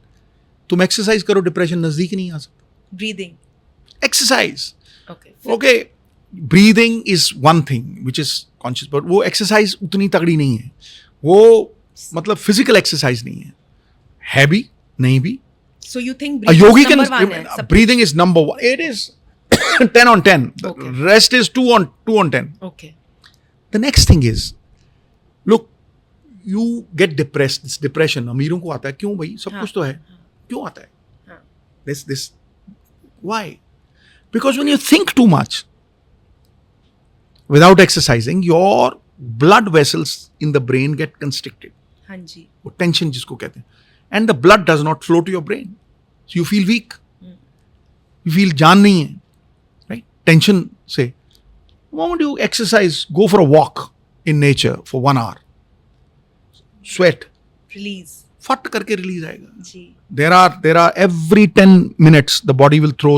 तुम एक्सरसाइज करो, डिप्रेशन नजदीक नहीं आ सकता। Breathing. Exercise, Okay. Okay, breathing is one thing which is conscious, but वो एक्सरसाइज उतनी तगड़ी नहीं है। वो मतलब फिजिकल एक्सरसाइज नहीं है भी नहीं भी। So you think A breathing yogi is number one है? can, सब breathing is number one. It is 10 on 10. The Okay. rest is 2 on 10. Okay. The next thing is, look, you get depressed. This depression, अमीरों को आता है। क्यों भाई? सब कुछ तो है। क्यों आता है? हाँ. This. Why? Because when you think too much, without exercising, your blood vessels in the brain get constricted. हाँ जी. वो टेंशन जिसको कहते हैं, and the blood does not flow to your brain, so you feel weak. You feel जान नहीं है, right? Tension से. The moment you exercise, go for a walk in nature for 1 hour. Sweat, Release. फट करके release आएगा. जी. There are every 10 minutes the body will throw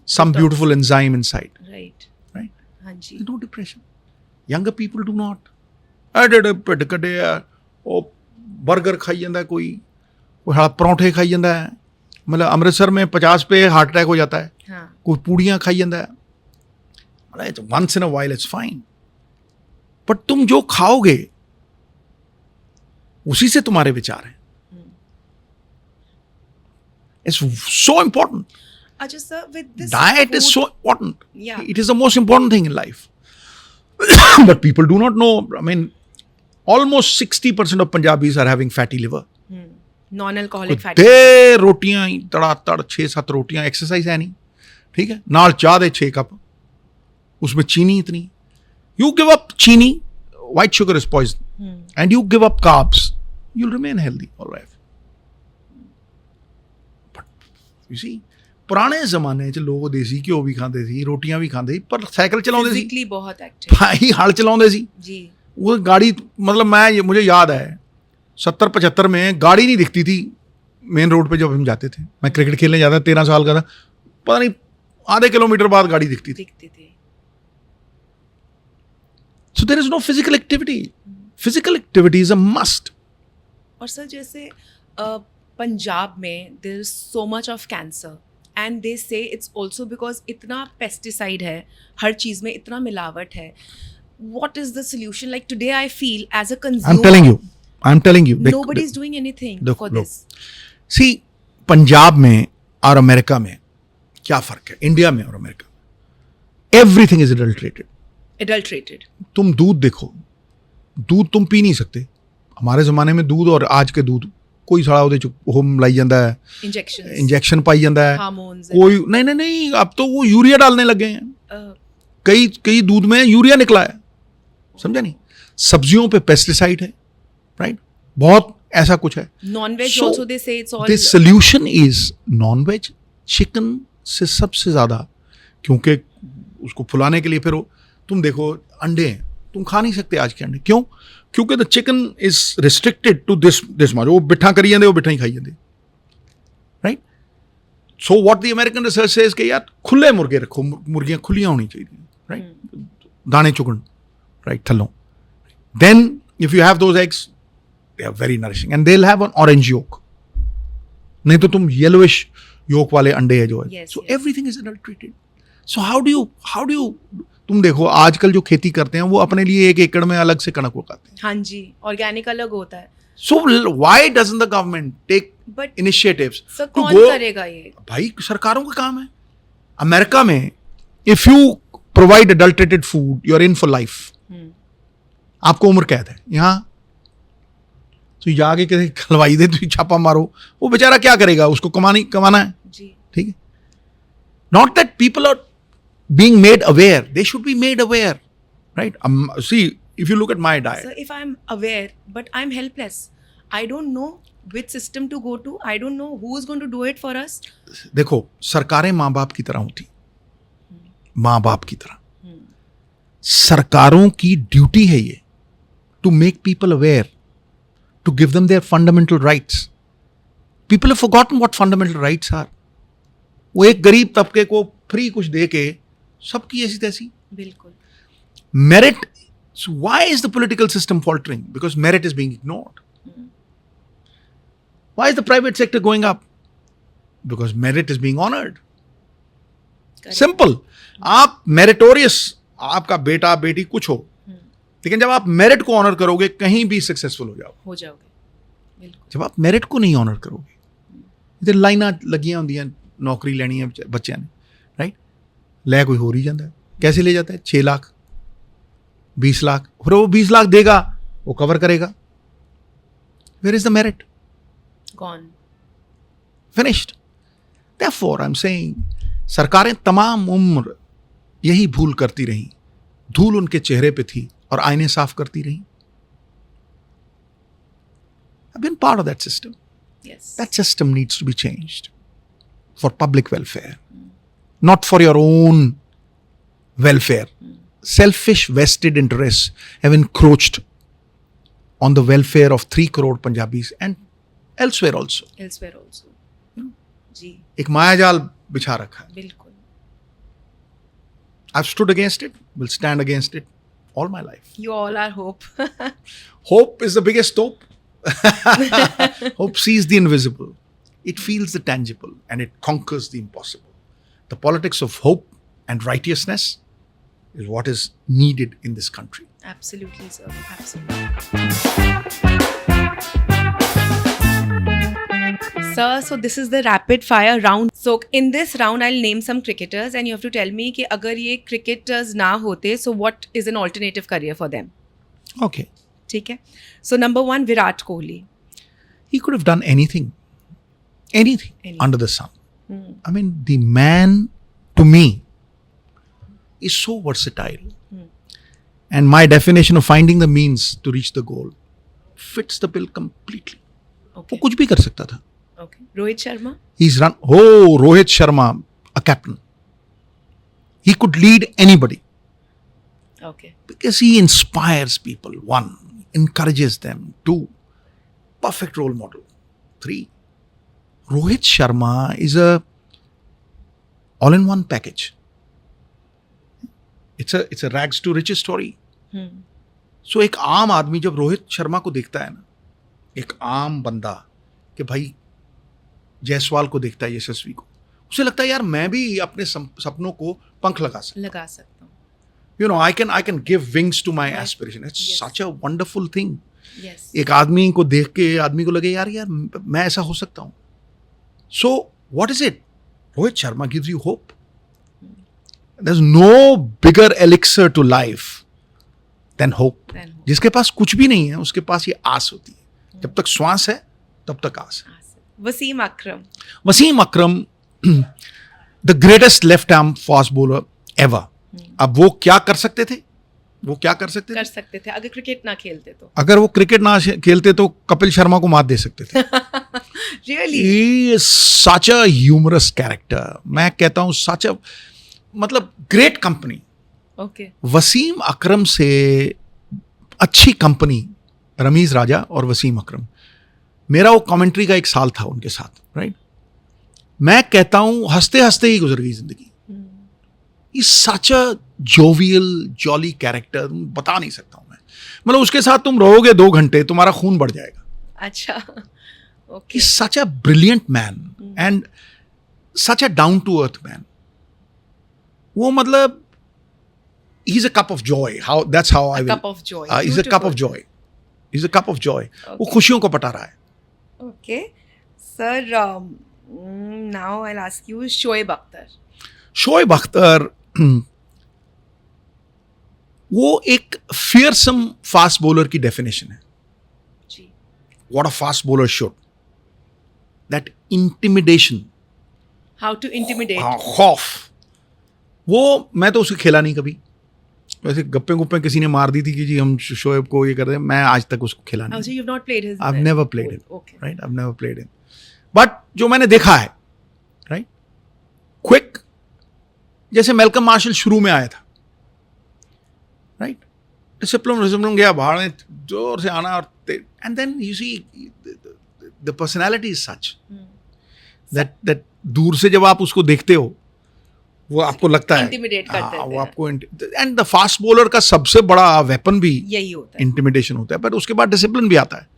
some beautiful enzyme inside, Right. right? हाँ जी. There's no depression. Younger people do not. पिट कटे ਉਹ 버ਗਰ ਖਾਈ ਜਾਂਦਾ ਕੋਈ ਪਰੌਂਠੇ ਖਾਈ ਜਾਂਦਾ ਹੈ, मतलब अमृतसर में 50 पे हार्ट अटैक हो जाता है, हाँ. कोई पूड़ियाँ खाई ਜਾਂਦਾ है, once in a while it's fine, but तुम जो खाओगे उसी से तुम्हारे विचार हैं. It's so important. Ajay sir, with this Diet is food- so important. Yeah. It is the most important thing in life. But people do not know. I mean, almost 60% of Punjabis are having fatty liver. Non-alcoholic fatty. दे रोटियां ही तड़ातड़ 6-7 रोटियां, exercise है नहीं, ठीक है, नाल चाह दे 6 cup, उसमें चीनी इतनी. यू गिव अप चीनी, white sugar is poison, and you give up carbs, you'll remain healthy all life. But you see, ਪੁਰਾਣੇ ਜ਼ਮਾਨੇ 'ਚ ਲੋਕ ਦੇਸੀ ਘਿਓ ਵੀ ਖਾਂਦੇ ਸੀ, ਰੋਟੀਆਂ ਵੀ ਖਾਂਦੇ ਸੀ, ਪਰ ਸਾਈਕਲ ਚਲਾਉਂਦੇ ਸੀ, Physically बहुत active. ਭਾਈ ਹਲ ਚਲਾਉਂਦੇ ਸੀ. जी. वो गाड़ी, मतलब मुझे याद है 70-75 में गाड़ी नहीं दिखती थी मेन रोड पे जब हम जाते थे. मैं क्रिकेट खेलने जाता, 13 साल का था, पता नहीं आधे किलोमीटर बाद गाड़ी दिखती थी. दिखते थे. So there is no physical activity. Physical activity is a must. और सर जैसे पंजाब में there is so much of cancer and they say it's also because इतना पेस्टिसाइड है, हर चीज़ में इतना मिलावट है. What is the solution? Like today I feel as a consumer I'm telling you. nobody is doing anything for look. this. See, Punjab में और अमेरिका में क्या फर्क है? इंडिया में और अमेरिका में एवरीथिंग इज Adulterated. तुम दूध देखो, दूध तुम पी नहीं सकते. हमारे ज़माने में दूध और आज के दूध कोई साड़ा ਉਹਦੇ ਚ ਉਹ ਮਿਲਾਈ ਜਾਂਦਾ ਹੈ, इंजेक्शन पाई जाता है, Hormones कोई नहीं अब तो वो यूरिया डालने लगे हैं. कई दूध में यूरिया निकला है, समझा नहीं. सब्जियों पे पेस्टिसाइड है, राइट. बहुत ऐसा कुछ है. Non-veg also they say it's all. The solution is non-veg. Chicken से सबसे ज़्यादा, क्योंकि उसको फुलाने के लिए फिर तुम देखो अंडे हैं, तुम खा नहीं सकते आज के अंडे. क्यों? क्योंकि the chicken is restricted to this much. वो बिठा करी जाते, वो बिठा ही खाई जाते, right. So what the American research says कि यार खुले मुर्गे रखो, मुर्गियां खुलियां होनी चाहिए, राइट. दाने चुगन, राइट, थल्लों. Then if you have those eggs, they are very nourishing and they'll have an orange yolk. नहीं तो तुम yellowish yolk वाले अंडे है जो है. Yes, so yes. everything is adulterated. So how do you तुम देखो आजकल जो खेती करते हैं वो अपने लिए 1 एकड़ में अलग से कणक उगाते हैं. हाँ जी, ऑर्गेनिक अलग होता है. So why doesn't the government take But initiatives sir to कौन go? करेगा ये? भाई सरकारों का काम है. अमेरिका में if you provide adulterated food you're in for life. आपको उम्र कैद है. यहाँ तो जाके किसी खलवाई दे, तो छापा मारो, वो बेचारा क्या करेगा? उसको कमाना है जी. ठीक है. Not that people are being made aware, they should be made aware, right. See if you look at my diet, Sir, if I'm aware, but I'm helpless. I don't know which system to go to. I don't know who is going to do it for us. देखो सरकारें माँ बाप की तरह होती, माँ बाप की तरह. सरकारों की ड्यूटी है ये to make people aware, to give them their fundamental rights. People have forgotten what fundamental rights are. वो एक गरीब तबके को फ्री कुछ दे के सबकी ऐसी तैसी. बिल्कुल. Merit. So why is the political system faltering? Because merit is being ignored. Why is the private sector going up? Because merit is being honored. Correct. Simple. आप meritorious, आपका बेटा बेटी कुछ हो, लेकिन जब आप मेरिट को ऑनर करोगे कहीं भी सक्सेसफुल हो जाओगे. बिल्कुल. जब आप मेरिट को नहीं ऑनर करोगे, इधर लाइनां लगियां होंदियां, नौकरी लेनी है बच्चों ने, राइट. ले कोई हो ही जाता है. कैसे ले जाता है? 6 लाख 20 लाख, फिर वो 20 लाख देगा, वो कवर करेगा. Where is the merit? Gone. Finished. Therefore I am saying, सरकारें तमाम उम्र यही भूल करती रहीं. धूल उनके चेहरे पे थी और आईने साफ करती रहीं. I've been part of that system. Yes. That system needs to be changed for public welfare, not for your own welfare. Selfish vested interests have encroached on the welfare of 3 crore Punjabis and elsewhere also. Elsewhere also. जी. एक मायाजाल बिछा रखा है. बिल्कुल. I've stood against it, will stand against it all my life. You all are hope. Hope is the biggest hope. Hope sees the invisible. It feels the tangible and it conquers the impossible. The politics of hope and righteousness is what is needed in this country. Absolutely, sir. Absolutely. Sir, so this is the rapid fire round. So in this round, I'll name some cricketers and you have to tell me कि अगर ये cricketers ना होते, so what is an alternative career for them? Okay. ठीक है. So number 1, Virat Kohli. He could have done anything under the sun. I mean, the man, to me, is so versatile. And my definition of finding the means to reach the goal fits the bill completely. Okay. वो कुछ भी कर सकता था. Okay. Rohit Sharma. He's run. Oh, Rohit Sharma, a captain. He could lead anybody Okay. because he inspires people. 1, encourages them. 2, perfect role model. 3, Rohit Sharma is a all-in-one package. It's a rags to riches story. सो एक आम आदमी जब रोहित शर्मा को देखता है ना, एक आम बंदा कि भाई जायसवाल को देखता है, यशस्वी को, उसे लगता है यार मैं भी अपने सपनों को पंख लगा सकता हूँ. You know, I can give wings to my aspiration. It's such a wonderful thing. एक आदमी को देख के आदमी को लगे यार मैं ऐसा हो सकता हूँ. So what is it? Rohit Sharma gives you hope. There's no bigger elixir to life than hope. जिसके पास कुछ भी नहीं है उसके पास ये आस होती है. जब तक श्वास है तब तक आस है. Wasim Akram the greatest left arm fast bowler ever. अब वो क्या कर सकते थे? अगर क्रिकेट ना खेलते तो. अगर वो क्रिकेट ना खेलते तो कपिल शर्मा को मात दे सकते थे. Really? He is such a humorous character. मैं कहता हूँ such a, मतलब ग्रेट कंपनी. वसीम अकरम से अच्छी कंपनी रमीज राजा और वसीम अकरम. मेरा वो कमेंट्री का एक साल था उनके साथ, राइट. मैं कहता हूं हंसते हंसते ही गुजर गई जिंदगी. Is such a jovial jolly character, बता नहीं सकता हूं मैं. मतलब उसके साथ तुम रहोगे 2 घंटे तुम्हारा खून बढ़ जाएगा. अच्छा. He's such a brilliant man and such a down to earth man. वो मतलब he's a cup of joy. That's how I will. Cup of joy. He's a cup of joy. He's a cup of joy. वो खुशियों को पटा रहा है. Okay, sir. Now I'll ask you Shoaib Akhtar. Shoaib Akhtar वो एक fearsome fast bowler की definition है. जी. What a fast bowler should. That intimidation. How to intimidate. खौफ. वो मैं तो उसे खेला नहीं कभी. वैसे गप्पे गुप्पे किसी ने मार दी थी कि जी हम शोएब को ये कर रहे हैं. मैं आज तक उसको खेला नहीं. So you've not played his. I've never played him. Okay. Right? I've never played him. But जो मैंने देखा है, right? Quick. जैसे मेलकम मार्शल शुरू में आया था, right? डिसिप्लिन गया बाहर में जोर से आना और and then you see the personality is such that दूर से जब आप उसको देखते हो वो आपको लगता है इंटिमिडेट करते हैं. वो आपको एंड द फास्ट बॉलर का सबसे बड़ा वेपन भी यही होता है, इंटिमिडेशन होता है. पर उसके बाद डिसिप्लिन भी आता है.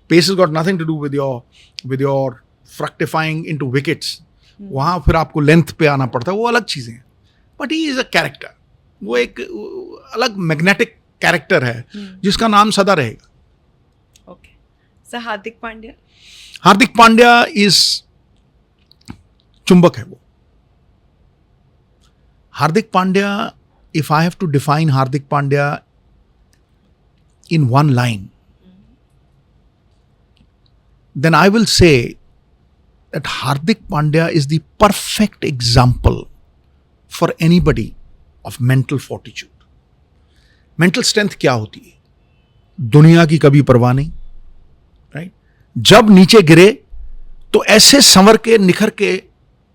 Pace has got nothing to do with your fructifying into wickets. वहां फिर आपको लेंथ पे आना पड़ता है, वो अलग चीजें हैं. But he is a character. वो एक अलग मैग्नेटिक कैरेक्टर है जिसका नाम सदा रहेगा. Okay sir. Hardik Pandya is चुंबक है. वो Hardik Pandya, if I have to define Hardik Pandya in one line, then I will say that Hardik Pandya is the perfect example for anybody of mental fortitude. Mental strength क्या होती है? दुनिया की कभी परवाह नहीं, right? जब नीचे गिरे तो ऐसे संवर के निखर के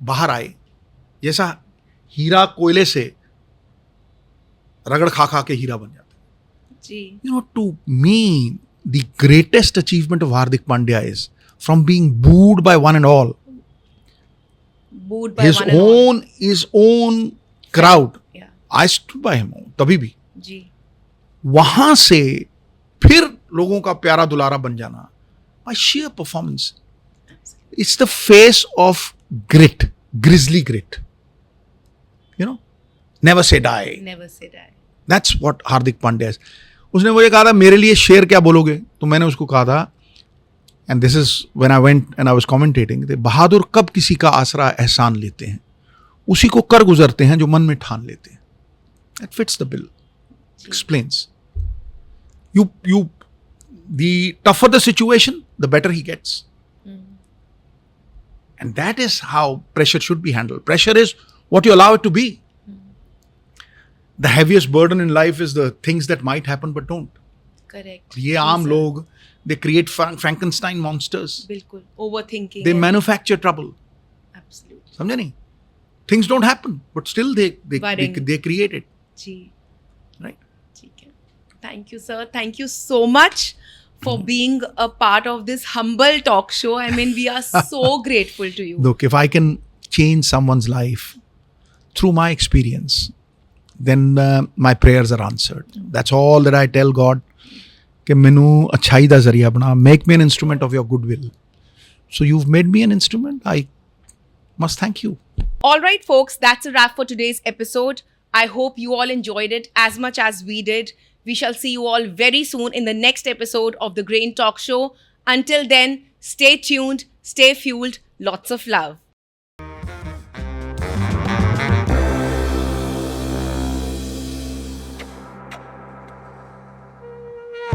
बाहर आए जैसा हीरा कोयले से रगड़ खा के हीरा बन जाता है. जी. You know, to me, the greatest achievement of Hardik Pandya is from being booed by one and all. Booed by his one and own, all. His own crowd. Yeah. I stood by him तभी भी. जी. वहां से फिर लोगों का प्यारा दुलारा बन जाना by sheer performance. It's the face of grit, grizzly grit. You know, never say die. Never say die. That's what Hardik Pandya is. उसने मुझे कहा था मेरे लिए शेर क्या बोलोगे, तो मैंने उसको कहा था, and this is when I went and I was commentating, बहादुर कब किसी का आसरा एहसान लेते हैं, उसी को कर गुजरते हैं जो मन में ठान लेते हैं. That fits the bill. Explains. The tougher the situation, the better he gets. And that is how pressure should be handled. Pressure is what you allow it to be. The heaviest burden in life is the things that might happen but don't. Correct. ये आम लोग, they create Frankenstein monsters. बिल्कुल. Overthinking. They manufacture trouble. Absolutely. समझे नहीं? Things don't happen, but still they create it. Ji. Right. ठीक है. Thank you, sir. Thank you so much for being a part of this humble talk show. I mean, we are so grateful to you. Look, if I can change someone's life through my experience, then my prayers are answered. That's all that I tell God, कि मैनू अच्छाई दा जरिया बना, make me an instrument of your goodwill. So you've made me an instrument. I must thank you. All right, folks, that's a wrap for today's episode. I hope you all enjoyed it as much as we did. We shall see you all very soon in the next episode of the Grain Talk Show. Until then, stay tuned, stay fueled, lots of love.